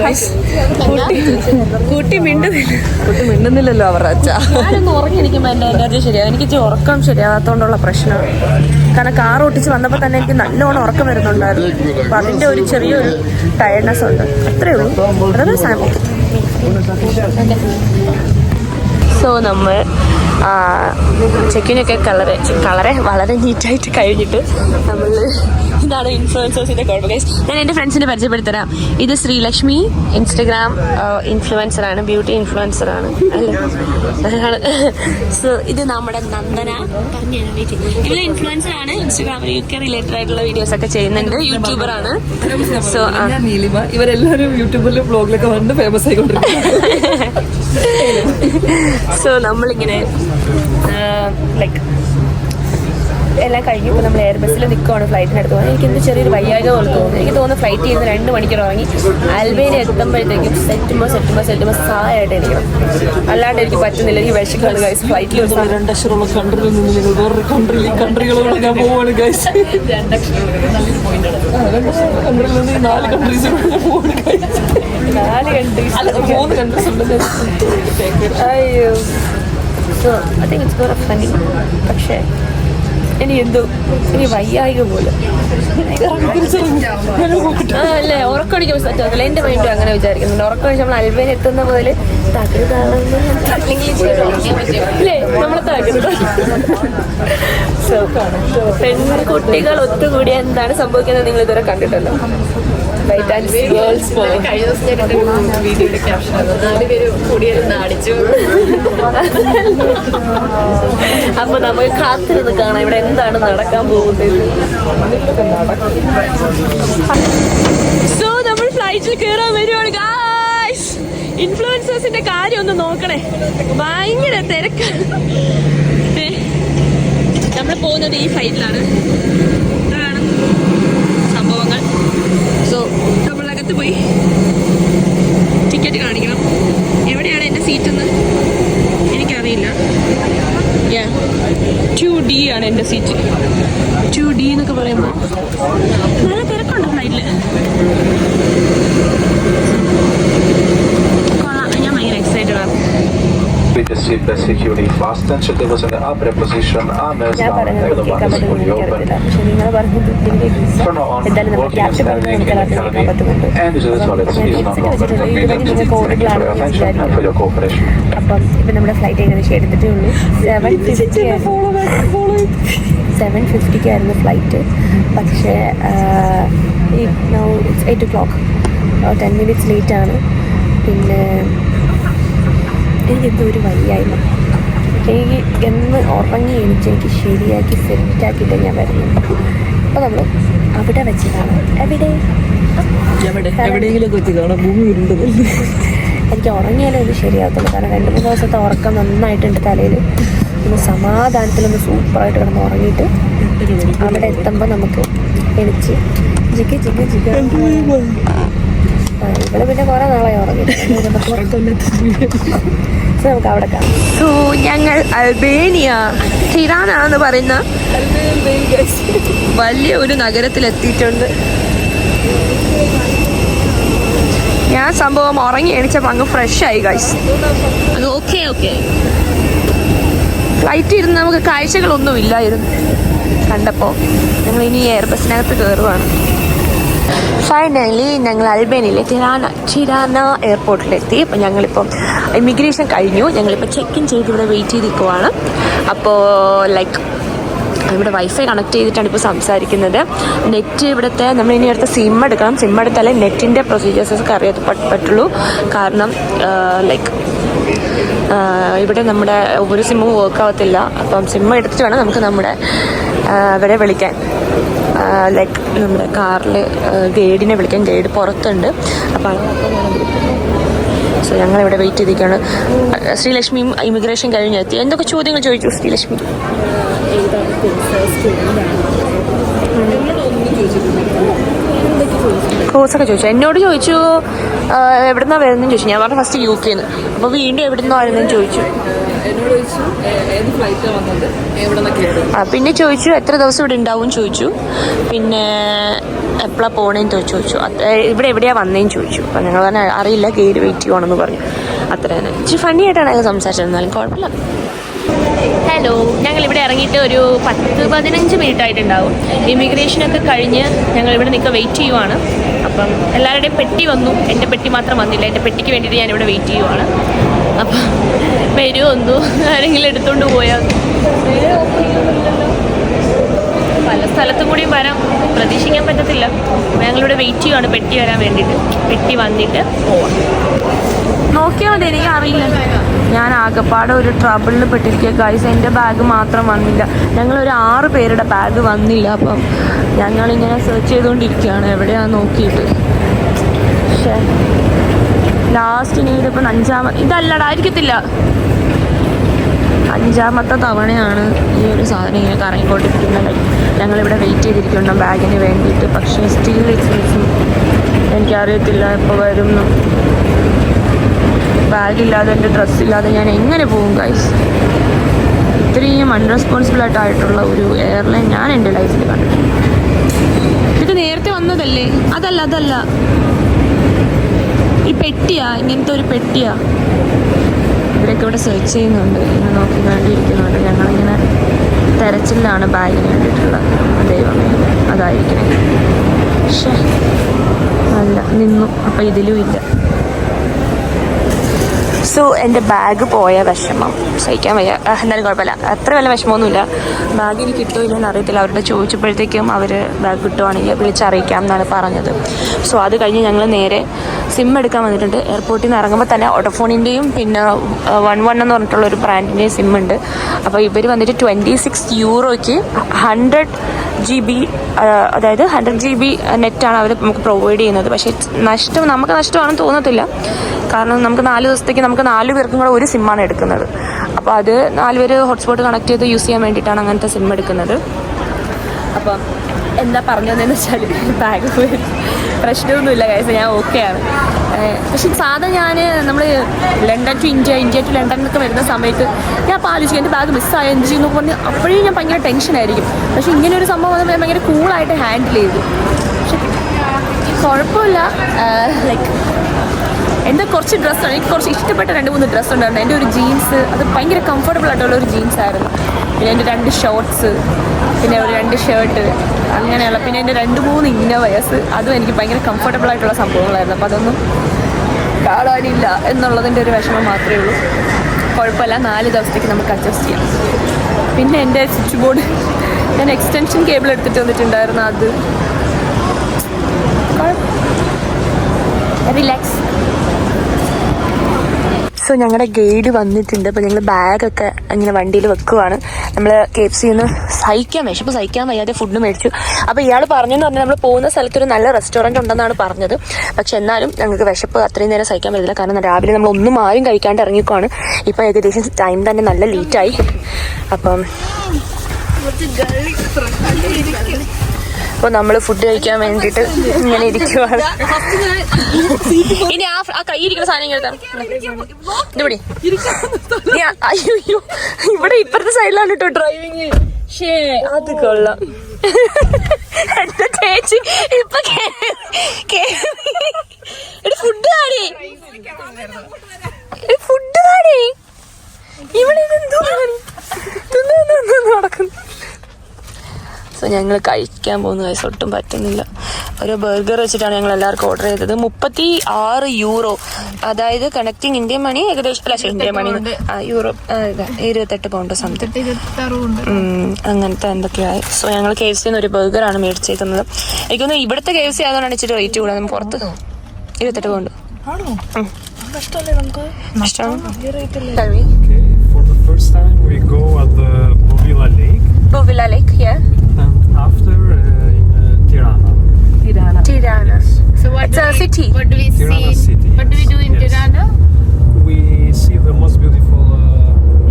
കുട്ടി മിണ്ടുന്നില്ലല്ലോ അവരുടെ അച്ഛ. ഞാനൊന്ന് ഉറങ്ങിയിരിക്കുമ്പോൾ എൻ്റെ എനർജി ശരിയാവും. എനിക്ക് ഉറക്കം ശരിയാകാത്തതുകൊണ്ടുള്ള പ്രശ്നമാണ്. കാരണം കാർ ഓട്ടിച്ച് വന്നപ്പോൾ തന്നെ എനിക്ക് നല്ലോണം ഉറക്കം വരുന്നുണ്ടായിരുന്നു. അപ്പം അതിൻ്റെ ഒരു ചെറിയൊരു ടയർഡ്നെസ് ഉണ്ട്. അത്രയേ ഉള്ളൂ. അതൊരു സാധനം. സോ നമ്മൾ ചെക്കിനൊക്കെ വളരെ നീറ്റായിട്ട് കഴിഞ്ഞിട്ട് നമ്മൾ ഇതാണ് ഇൻഫ്ലുവൻസേഴ്സിൻ്റെ കുഴപ്പം. ഞാൻ എൻ്റെ ഫ്രണ്ട്സിനെ പരിചയപ്പെടുത്തരാം. ഇത് ശ്രീലക്ഷ്മി, ഇൻസ്റ്റഗ്രാം ഇൻഫ്ലുവൻസറാണ്, ബ്യൂട്ടി ഇൻഫ്ലുവൻസറാണ് അല്ലേ. സോ ഇത് നമ്മുടെ നന്ദന. ഇവള് ഇൻഫ്ലുവൻസറാണ്. ഇൻസ്റ്റഗ്രാമിൽ UK റിലേറ്റഡ് ആയിട്ടുള്ള വീഡിയോസ് ഒക്കെ ചെയ്യുന്നുണ്ട്. യൂട്യൂബറാണ്. സോ നീലിമ. ഇവരെല്ലാവരും യൂട്യൂബിലും ബ്ലോഗിലൊക്കെ വന്ന് ഫേമസ് ആയിക്കൊണ്ടിരിക്കും. സോ നമ്മളിങ്ങനെ ലൈക്ക് എല്ലാം കഴിഞ്ഞു. ഇപ്പോൾ നമ്മൾ എയർ ബസ്സിൽ നിൽക്കുവാണ് ഫ്ലൈറ്റിനടുത്ത് പോകാൻ. എനിക്ക് എന്ത് ചെറിയൊരു വയ്യായ്ക പോലെ തോന്നുന്നു. എനിക്ക് തോന്നുന്നു ഫ്ലൈറ്റ് ചെയ്യുന്ന 2 മണിക്കൂർ ഇറങ്ങി അൽബേനിയ എത്തുമ്പോഴത്തേക്കും സെറ്റുമ്പോൾ സഹായമായിട്ട് ഇരിക്കണം. അല്ലാണ്ട് എനിക്ക് പറ്റുന്നില്ല. എനിക്ക് വിശക്കാണ് ഗൈസ്. ഫ്ലൈറ്റിൽ 2 അക്ഷരമുള്ള കൺട്രിയിൽ നിന്ന് നിങ്ങൾ വേറൊരു കൺട്രികളോട് ഞാൻ പോവാണ് ഗൈസ്. 2 കൺട്രിയിൽ നിന്ന് 4 കൺട്രീസിലൂടെ ഞാൻ പോവാണ് ഗൈസ്. 4 കൺട്രീസ് അല്ല 3 കൺട്രീസ് ഉണ്ട്. അയ്യോ. So I think it's got funny. പക്ഷേ ഇനി വയ്യായിക പോലെ അല്ലേ. ഉറക്കടിക്കുമ്പോൾ പറ്റത്തില്ല. എൻ്റെ മൈൻഡും അങ്ങനെ വിചാരിക്കുന്നുണ്ട്. ഉറക്കടിച്ച് നമ്മൾ അൽബേൻ എത്തുന്ന പോലെ അല്ലേ നമ്മളെ താക്കരുത്. സോ പെൺകുട്ടികൾ ഒത്തുകൂടിയ എന്താണ് സംഭവിക്കുന്നത് നിങ്ങൾ ഇതുവരെ കണ്ടിട്ടല്ലോ. അപ്പൊ നമുക്ക് കാത്തിരുന്ന് കാണാം ഇവിടെ എന്താണ് നടക്കാൻ പോകുന്നത്. സോ നമ്മൾ ഫ്ലൈറ്റിൽ കയറാൻ വരുവാണ് ഗായ്സ്. ഇൻഫ്ലുവൻസേഴ്സിന്റെ കാര്യം ഒന്ന് നോക്കണേ. ഭയങ്കര തിരക്കാണ്. നമ്മൾ പോകുന്നത് ഈ ഫ്ലൈറ്റിലാണ്. ഇതാണ് സംഭവങ്ങൾ. സോ നമ്മളകത്ത് പോയി ടിക്കറ്റ് കാണിക്കണം. എവിടെയാണ് എൻ്റെ സീറ്റെന്ന് എനിക്കറിയില്ല. 2D ആണ് എൻ്റെ സീറ്റ്. 2D എന്നൊക്കെ പറയുമ്പോൾ നല്ല തിരക്കുണ്ട് ഫ്ലൈറ്റിൽ. കൊള്ളാം. ഞാൻ ഭയങ്കര എക്സൈറ്റഡ് ആണ്. With the seatbelt security fastened, so there was an up preposition armrest ഞാൻ down and the one is fully open. പക്ഷെ നിങ്ങൾ പറഞ്ഞത് From now on, working and standing in the economy and digital toilets is no longer convenient. Thank you for your attention and for your cooperation. അപ്പം ഇപ്പം നമ്മുടെ flight ഏകദേശം എടുത്തിട്ടേ ഉള്ളൂ. 7:50 flight. പക്ഷേ now it's 8 o'clock. 10 minutes ലേറ്റാണ്. പിന്നെ എനിക്കെന്തോ ഒരു വയ്യായ്മ. എനിക്ക് എന്ന് ഉറങ്ങി എനിക്ക് ശരിയാക്കി സെറ്റാക്കിയിട്ട് ഞാൻ വരുന്നുണ്ട്. അപ്പോൾ നമ്മൾ അവിടെ വെച്ച് കാണാം. എവിടെയെങ്കിലും വെച്ച് കാണാം. ഭൂമി ഉരുണ്ടതല്ലേ. എനിക്ക് ഉറങ്ങിയാലേ ഇത് ശരിയാകത്തുള്ളൂ. കാരണം 2-3 ദിവസത്തെ ഉറക്കം നന്നായിട്ടുണ്ട് തലയിൽ. ഒന്ന് സമാധാനത്തിലൊന്ന് സൂപ്പറായിട്ട് കിടന്ന് ഉറങ്ങിയിട്ട് അവിടെ എത്തുമ്പോൾ നമുക്ക് എണിച്ച് ജിക്ക് ഇവിടെ പിന്നെ കുറേ നാളായി ഉറങ്ങിയിട്ട് നമുക്ക് അവിടെ കാണാം. സോ ഞങ്ങൾ അൽബേനിയ ടിറാന എന്ന് പറയുന്ന വലിയ ഒരു നഗരത്തിലെത്തിയിട്ടുണ്ട്. ഞാൻ സംഭവം ഉറങ്ങി എണിച്ചപ്പോൾ അങ്ങ് ഫ്രഷ് ആയി ഗൈസ്. അത് ഓക്കെ ഫ്ലൈറ്റ് ഇരുന്ന് നമുക്ക് കാഴ്ചകളൊന്നും ഇല്ലായിരുന്നു കണ്ടപ്പോൾ. ഞങ്ങൾ ഇനി എയർ ബസ്സിനകത്ത് കയറുവാണ്. ഫൈനലി ഞങ്ങൾ അൽബേനിയയിലെ ടിറാന എയർപോർട്ടിലെത്തി. അപ്പോൾ ഞങ്ങളിപ്പം ഇമിഗ്രേഷൻ കഴിഞ്ഞു. ഞങ്ങളിപ്പോൾ ചെക്ക് ഇൻ ചെയ്ത് ഇവിടെ വെയിറ്റ് ചെയ്ത് നിൽക്കുവാണ്. അപ്പോൾ ഇവിടെ വൈഫൈ കണക്ട് ചെയ്തിട്ടാണ് ഇപ്പോൾ സംസാരിക്കുന്നത്. നെറ്റ് ഇവിടുത്തെ നമ്മൾ ഇനി അടുത്ത സിം എടുക്കണം. സിം എടുത്താലേ നെറ്റിൻ്റെ പ്രൊസീജിയേഴ്സൊക്കെ അറിയാൻ പറ്റുള്ളൂ. കാരണം ഇവിടെ നമ്മുടെ ഒരു സിമ്മും വർക്ക് ആവത്തില്ല. അപ്പം സിം എടുത്തിട്ട് വേണം നമുക്ക് നമ്മുടെ അവരെ വിളിക്കാൻ. നമ്മുടെ കാറിൽ ഗൈഡിനെ വിളിക്കാൻ. ഗൈഡ് പുറത്തുണ്ട്. അപ്പോൾ സോ ഞങ്ങളിവിടെ വെയിറ്റ് ചെയ്തിരിക്കുകയാണ്. ശ്രീലക്ഷ്മിയും ഇമിഗ്രേഷൻ കഴിഞ്ഞെത്തി. എന്തൊക്കെ ചോദ്യങ്ങൾ ചോദിച്ചു ശ്രീലക്ഷ്മി? കോഴ്സൊക്കെ ചോദിച്ചു. എന്നോട് ചോദിച്ചു എവിടുന്നാ വരുന്നതെന്ന് ചോദിച്ചു. ഞാൻ പറഞ്ഞു ഫസ്റ്റ് UK ന്ന്. അപ്പോൾ വീണ്ടും എവിടുന്നോ വരുന്നതെന്ന് ചോദിച്ചു. പിന്നെ ചോദിച്ചു എത്ര ദിവസം ഇവിടെ ഉണ്ടാവും ചോദിച്ചു. പിന്നെ എപ്പോഴാണ് പോകണേന്ന് ചോദിച്ചു. ഇവിടെ എവിടെയാണ് വന്നേന്ന് ചോദിച്ചു. അപ്പം ഞങ്ങൾ പറഞ്ഞാൽ അറിയില്ല, ഗൈഡ് വെയിറ്റ് ചെയ്യുവാണെന്ന് പറഞ്ഞു. അത്ര തന്നെ. ഇച്ചിരി ഫണ്ണി ആയിട്ടാണ് ഞങ്ങൾ സംസാരിച്ചിരുന്നാലും കുഴപ്പമില്ല. ഹലോ, ഞങ്ങളിവിടെ ഇറങ്ങിയിട്ട് ഒരു 10-15 മിനിറ്റ് ആയിട്ടുണ്ടാവും. ഇമിഗ്രേഷനൊക്കെ കഴിഞ്ഞ് ഞങ്ങളിവിടെ നിൽക്കുക വെയിറ്റ് ചെയ്യുവാണ്. അപ്പം എല്ലാവരുടെയും പെട്ടി വന്നു. എൻ്റെ പെട്ടി മാത്രം വന്നില്ല. എൻ്റെ പെട്ടിക്ക് വേണ്ടിയിട്ട് ഞാനിവിടെ വെയിറ്റ് ചെയ്യുവാണ്. അപ്പം വരുമോ എന്തോ, ആരെങ്കിലും എടുത്തുകൊണ്ട് പോയാൽ. പല സ്ഥലത്തും കൂടിയും വരാം, പ്രതീക്ഷിക്കാൻ പറ്റത്തില്ല. ഞങ്ങളിവിടെ വെയിറ്റ് ചെയ്യുവാണ് പെട്ടി വരാൻ വേണ്ടിയിട്ട്. പെട്ടി വന്നിട്ട് പോവാം. നോക്കിയാൽ മതി, എനിക്ക് അറിയില്ല. ഞാൻ ആകെപ്പാടെ ഒരു ട്രബിളിൽ പെട്ടിരിക്കുക ഗൈസ്. എൻ്റെ ബാഗ് മാത്രം വന്നില്ല. ഞങ്ങളൊരു 6 പേരുടെ ബാഗ് വന്നില്ല. അപ്പം ഞങ്ങളിങ്ങനെ സെർച്ച് ചെയ്തുകൊണ്ടിരിക്കുകയാണ് എവിടെയാണെന്ന് നോക്കിയിട്ട്. പക്ഷേ ലാസ്റ്റ് ഇനി ഇതിപ്പം 5ാമത്തെ ഇതല്ലടാ, ആയിരിക്കത്തില്ല, 5ാമത്തെ തവണയാണ് ഈ ഒരു സാധനം ഇങ്ങനെ കറങ്ങിക്കൊണ്ടിരിക്കുന്നത്. ഞങ്ങളിവിടെ വെയിറ്റ് ചെയ്തിരിക്കണം ബാഗിന് വേണ്ടിയിട്ട്. പക്ഷേ സ്റ്റിൽ എനിക്കറിയത്തില്ല എപ്പോൾ വരും. ബാഗില്ലാതെ എൻ്റെ ഡ്രസ്സില്ലാതെ ഞാൻ എങ്ങനെ പോകും ഗൈസ്? ഇത്രയും അൺറെസ്പോൺസിബിളായിട്ടുള്ള ഒരു എയർലൈൻ ഞാൻ എൻ്റെ ലൈഫിൽ കണ്ടിട്ടുണ്ട്. ഇത് നേരത്തെ വന്നതല്ലേ? അതല്ല, ഈ പെട്ടിയാ, ഇങ്ങനത്തെ ഒരു പെട്ടിയാ. ഇവരൊക്കെ ഇവിടെ സെർച്ച് ചെയ്യുന്നുണ്ട്, ഇങ്ങനെ നോക്കി കണ്ടിരിക്കുന്നുണ്ട്. ഞങ്ങളിങ്ങനെ തെരച്ചിലാണ് ബാഗിന് വേണ്ടിയിട്ടുള്ളത്. ദൈവമേ, അതായിരിക്കണേ. പക്ഷേ അല്ല, നിന്നു. അപ്പം ഇതിലും ഇല്ല. സോ എൻ്റെ ബാഗ് പോയ വിഷമം സഹിക്കാൻ വയ്യ. എന്തായാലും കുഴപ്പമില്ല, അത്ര വലിയ വിഷമമൊന്നുമില്ല. ബാഗ് എനിക്ക് കിട്ടുമോ ഇല്ലെന്ന് അറിയത്തില്ല. അവരുടെ ചോദിച്ചപ്പോഴത്തേക്കും അവർ ബാഗ് കിട്ടുവാണെങ്കിൽ വിളിച്ചറിയിക്കാം എന്നാണ് പറഞ്ഞത്. സോ അത് കഴിഞ്ഞ് ഞങ്ങൾ നേരെ സിം എടുക്കാൻ വന്നിട്ടുണ്ട്. എയർപോർട്ടിൽ നിന്ന് ഇറങ്ങുമ്പോൾ തന്നെ ഓട്ടോഫോണിൻ്റെയും പിന്നെ 11 എന്ന് പറഞ്ഞിട്ടുള്ള ഒരു ബ്രാൻഡിൻ്റെയും സിം ഉണ്ട്. അപ്പോൾ ഇവർ വന്നിട്ട് 26 യൂറോയ്ക്ക് 100 GB, അതായത് 100 GB നെറ്റാണ് അവർ നമുക്ക് പ്രൊവൈഡ് ചെയ്യുന്നത്. പക്ഷേ നമുക്ക് നഷ്ടമാണെന്ന് തോന്നത്തില്ല. കാരണം നമുക്ക് 4 ദിവസത്തേക്ക് നമുക്ക് 4 പേർക്കും കൂടെ ഒരു സിമ്മാണ് എടുക്കുന്നത്. അപ്പോൾ അത് 4 പേര് ഹോട്ട്സ്പോട്ട് കണക്ട് ചെയ്ത് യൂസ് ചെയ്യാൻ വേണ്ടിയിട്ടാണ് അങ്ങനത്തെ സിം എടുക്കുന്നത്. അപ്പം എന്താ പറഞ്ഞതെന്ന് വെച്ചാൽ ബാഗ് പോയി പ്രശ്നമൊന്നുമില്ല കാര്യം, ഞാൻ ഓക്കെയാണ്. പക്ഷെ സാധാ നമ്മൾ London to India to London എന്നൊക്കെ വരുന്ന സമയത്ത് ഞാൻ ആലോചിക്കും എൻ്റെ ബാഗ് മിസ്സായ എന്ത് ചെയ്യുന്നൊക്കെ പറഞ്ഞ് അപ്പോഴേ ഞാൻ ഭയങ്കര ടെൻഷനായിരിക്കും. പക്ഷെ ഇങ്ങനെ ഒരു സംഭവം വന്നപ്പോൾ ഞാൻ ഭയങ്കര കൂളായിട്ട് ഹാൻഡിൽ ചെയ്തു. പക്ഷെ കുഴപ്പമില്ല. എൻ്റെ കുറച്ച് ഡ്രസ്സാണ്, എനിക്ക് കുറച്ച് ഇഷ്ടപ്പെട്ട 2-3 ഡ്രസ്സ് ഉണ്ടായിരുന്നു. എൻ്റെ ഒരു ജീൻസ്, അത് ഭയങ്കര കംഫർട്ടബിൾ ആയിട്ടുള്ള ഒരു ജീൻസ് ആയിരുന്നു. പിന്നെ എൻ്റെ 2 ഷോർട്ട്സ്, പിന്നെ ഒരു 2 ഷർട്ട്, അങ്ങനെയുള്ള. പിന്നെ എൻ്റെ 2-3 ഇന്നോവേഴ്സ്, അതും എനിക്ക് ഭയങ്കര കംഫർട്ടബിൾ ആയിട്ടുള്ള സംഭവങ്ങളായിരുന്നു. അപ്പോൾ അതൊന്നും കാണാനില്ല എന്നുള്ളതിൻ്റെ ഒരു വിഷമം മാത്രമേ ഉള്ളൂ. കുഴപ്പമില്ല, 4 ദിവസത്തേക്ക് നമുക്ക് അഡ്ജസ്റ്റ് ചെയ്യാം. പിന്നെ എൻ്റെ സ്വിച്ച് ബോർഡ് ഞാൻ എക്സ്റ്റൻഷൻ കേബിൾ എടുത്തിട്ട് വന്നിട്ടുണ്ടായിരുന്നു. അത് റിലാക്സ്. സോ ഞങ്ങളുടെ ഗൈഡ് വന്നിട്ടുണ്ട്. അപ്പോൾ ഞങ്ങൾ ബാഗൊക്കെ ഇങ്ങനെ വണ്ടിയിൽ വെക്കുവാണ്. നമ്മൾ KFC നിന്ന് വിശപ്പ് സഹിക്കാൻ വയ്യാതെ ഫുഡ് മേടിച്ചു. അപ്പോൾ ഇയാൾ പറഞ്ഞെന്ന് പറഞ്ഞാൽ നമ്മൾ പോകുന്ന സ്ഥലത്തൊരു നല്ല റെസ്റ്റോറൻറ്റ് ഉണ്ടെന്നാണ് പറഞ്ഞത്. പക്ഷെ എന്നാലും ഞങ്ങൾക്ക് വിശപ്പ് അത്രയും നേരം സഹിക്കാൻ പറ്റില്ല. കാരണം രാവിലെ നമ്മൾ ഒന്നും ആരും കഴിക്കാണ്ട് ഇറങ്ങിക്കുവാണ്. ഇപ്പോൾ ഏകദേശം ടൈം തന്നെ നല്ല ലേറ്റായി. അപ്പം അപ്പോൾ നമ്മൾ ഫുഡ് കഴിക്കാൻ വേണ്ടിയിട്ട് ഇങ്ങനെ ഇരിക്കുവാണ്. ഇനി ആ കൈയിരിക്കുന്ന സാധനം ഇങ്ങനെ ഇവിടെ അയ്യോ ഇവിടെ ഇപ്പുറത്തെ സൈഡിലാണ് കേട്ടോ ഡ്രൈവിങ്. അത് കൊള്ളാം. എന്താ ചേച്ചി ഇപ്പൊ ഫുഡ് കാണി ഇവിടെ നടക്കുന്നു. സോ ഞങ്ങൾ കഴിക്കാൻ പോകുന്ന കാര്യം ഒട്ടും പറ്റുന്നില്ല. ഒരു ബർഗർ വെച്ചിട്ടാണ് ഞങ്ങൾ എല്ലാവർക്കും ഓർഡർ ചെയ്തത്. 36 യൂറോ, അതായത് കണക്റ്റിംഗ് ഇന്ത്യൻ മണി ഏകദേശം Indian money euro 28 pound something അങ്ങനത്തെ എന്തൊക്കെയായി. സോ ഞങ്ങൾ KFC ഒരു ബർഗറാണ് മേടിച്ചേക്കുന്നത്. എനിക്കൊന്ന് ഇവിടുത്തെ KFC ആയതുകൊണ്ടാണ് ഇച്ചിരി റേറ്റ് കൂടാ. നമ്മൾ പുറത്ത് 28 pound Bovilla Lake, yeah. And after in Tirana. Tirana. So what It's do a we, city. What do we Tirana see? city. What do we do in Yes. Tirana? We see the most beautiful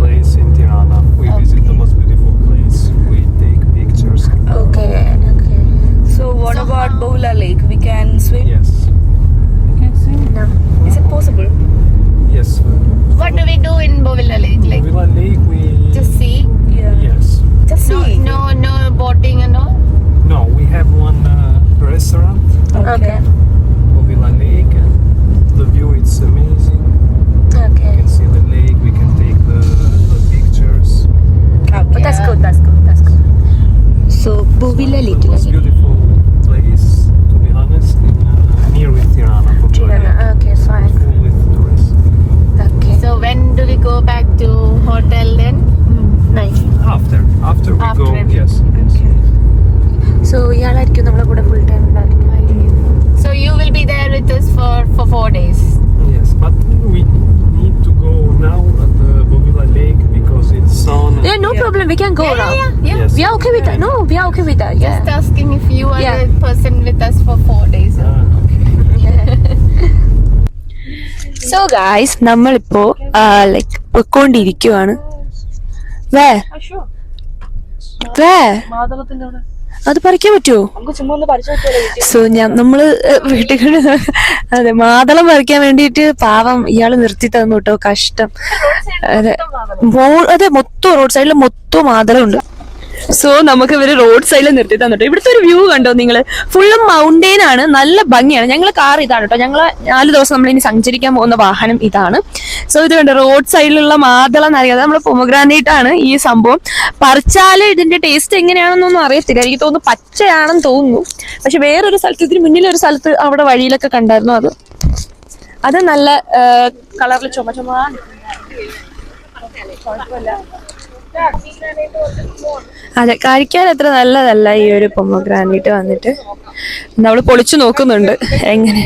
place in Tirana. We visit the most beautiful place. We take pictures. Okay. So what about Bovilla Lake? We can swim? Yes. No. Is it possible? Yes. What do we do in Bovilla Lake? Like Bovilla Lake, we just see? yes. Just see. No boating and all. No, we have one restaurant, Okay. Bovilla Lake, and the view is amazing. Okay. We can see the lake. We can take the pictures. But that's good. So Bovilla Lake. The most beautiful place, to be honest, near with Tirana. Bovilla Lake. Okay, fine. Full with tourists. Okay. So when do we go back to hotel then? Nice. After we After go, everything. yes. So ഇയാളായിരിക്കും നമ്മുടെ കൂടെ full time ഉണ്ടായിരിക്കും. So you will be there with us for 4 days. Yes, but we need to go now at the Bovilla Lake because it's on. Yeah, no problem. We can go now. Yeah. Yes. We are okay with that. No, we are okay with that. Yeah. Just asking if you are Yeah. the person with us for 4 days. Okay. So guys നമ്മളിപ്പോ like പൊയ്ക്കൊണ്ടിരിക്കുവാണ്. അത് പറിക്കാൻ പറ്റുമോ? So നമ്മള് വീട്ടിൽ അതെ മാതളം പറിക്കാൻ വേണ്ടിട്ട് പാവം ഇയാള് നിർത്തി തന്നു കേട്ടോ. കഷ്ടം. അതെ മൊത്തം റോഡ് സൈഡിൽ മൊത്തം മാതളം ഉണ്ട്. സോ നമുക്ക് ഇവര് റോഡ് സൈഡിൽ നിർത്തി തന്നിട്ടോ. ഇവിടുത്തെ ഒരു വ്യൂ കണ്ടോ നിങ്ങള്? ഫുള്ളും മൗണ്ടെയിൻ ആണ്, നല്ല ഭംഗിയാണ്. ഞങ്ങളെ കാർ ഇതാണ് കേട്ടോ. ഞങ്ങള് 4 ദിവസം നമ്മൾ ഇനി സഞ്ചരിക്കാൻ പോകുന്ന വാഹനം ഇതാണ്. സോ ഇത് കണ്ടോ റോഡ് സൈഡിലുള്ള മാതളം നൽകിയത് നമ്മള് പൊമഗ്രാനൈറ്റ് ആണ് ഈ സംഭവം. പറിച്ചാല് ഇതിന്റെ ടേസ്റ്റ് എങ്ങനെയാണെന്നൊന്നും അറിയത്തില്ല. എനിക്ക് തോന്നുന്നു പച്ചയാണെന്ന് തോന്നുന്നു. പക്ഷെ വേറൊരു സ്ഥലത്ത് ഇതിന് മുന്നിലൊരു സ്ഥലത്ത് അവിടെ വഴിയിലൊക്കെ കണ്ടായിരുന്നു. അത് നല്ല കളറിൽ ചുമ അതെ കഴിക്കാൻ അത്ര നല്ലതല്ല ഈ ഒരു പൊമഗ്രാനൈറ്റ് വന്നിട്ട്. നമ്മള് പൊളിച്ചു നോക്കുന്നുണ്ട് എങ്ങനെ.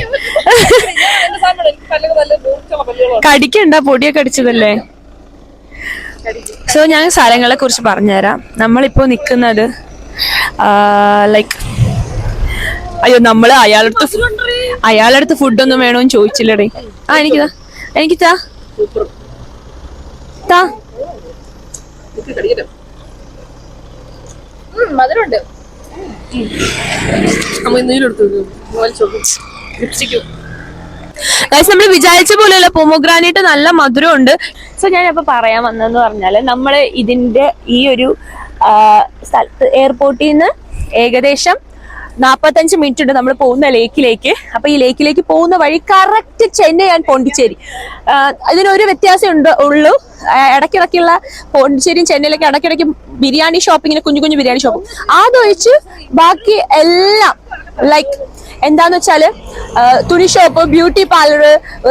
കടിക്കണ്ട, പൊടിയൊക്കെ അടിച്ചതല്ലേ. സോ ഞാൻ സ്ഥലങ്ങളെ കുറിച്ച് പറഞ്ഞുതരാം. നമ്മളിപ്പോ നിക്കുന്നത് ലൈക്ക് അയ്യോ നമ്മള് അയാളുടെ അടുത്ത് ഫുഡൊന്നും വേണോന്ന് ചോദിച്ചില്ലടേ. എനിക്ക് താ മധുരമുണ്ട്. നമ്മൾ വിചാരിച്ച പോലെയല്ല, പൊമഗ്രാനൈറ്റ് നല്ല മധുരമുണ്ട്. സോ ഞാൻ ഇപ്പൊ പറയാൻ വന്നതെന്ന് പറഞ്ഞാല് നമ്മള് ഇതിന്റെ ഈ ഒരു സ്ഥലത്ത് എയർപോർട്ടിൽ നിന്ന് ഏകദേശം 45 മിനിറ്റ് ഉണ്ട് നമ്മൾ പോകുന്ന ലേക്കിലേക്ക്. അപ്പൊ ഈ ലേക്കിലേക്ക് പോകുന്ന വഴി കറക്റ്റ് ചെന്നൈ ആൻഡ് പോണ്ടിച്ചേരി. ഇതിനൊരു വ്യത്യാസം ഉള്ളൂ. ഇടയ്ക്കിടയ്ക്കുള്ള പോണ്ടിച്ചേരിയും ചെന്നൈയിലേക്ക് ഇടയ്ക്കിടയ്ക്ക് ബിരിയാണി ഷോപ്പിങ്ങിന് കുഞ്ഞു കുഞ്ഞു ബിരിയാണി ഷോപ്പും അതൊഴിച്ച് ബാക്കി എല്ലാം ലൈക്ക് എന്താന്ന് വെച്ചാല് തുണി shop, beauty parlour,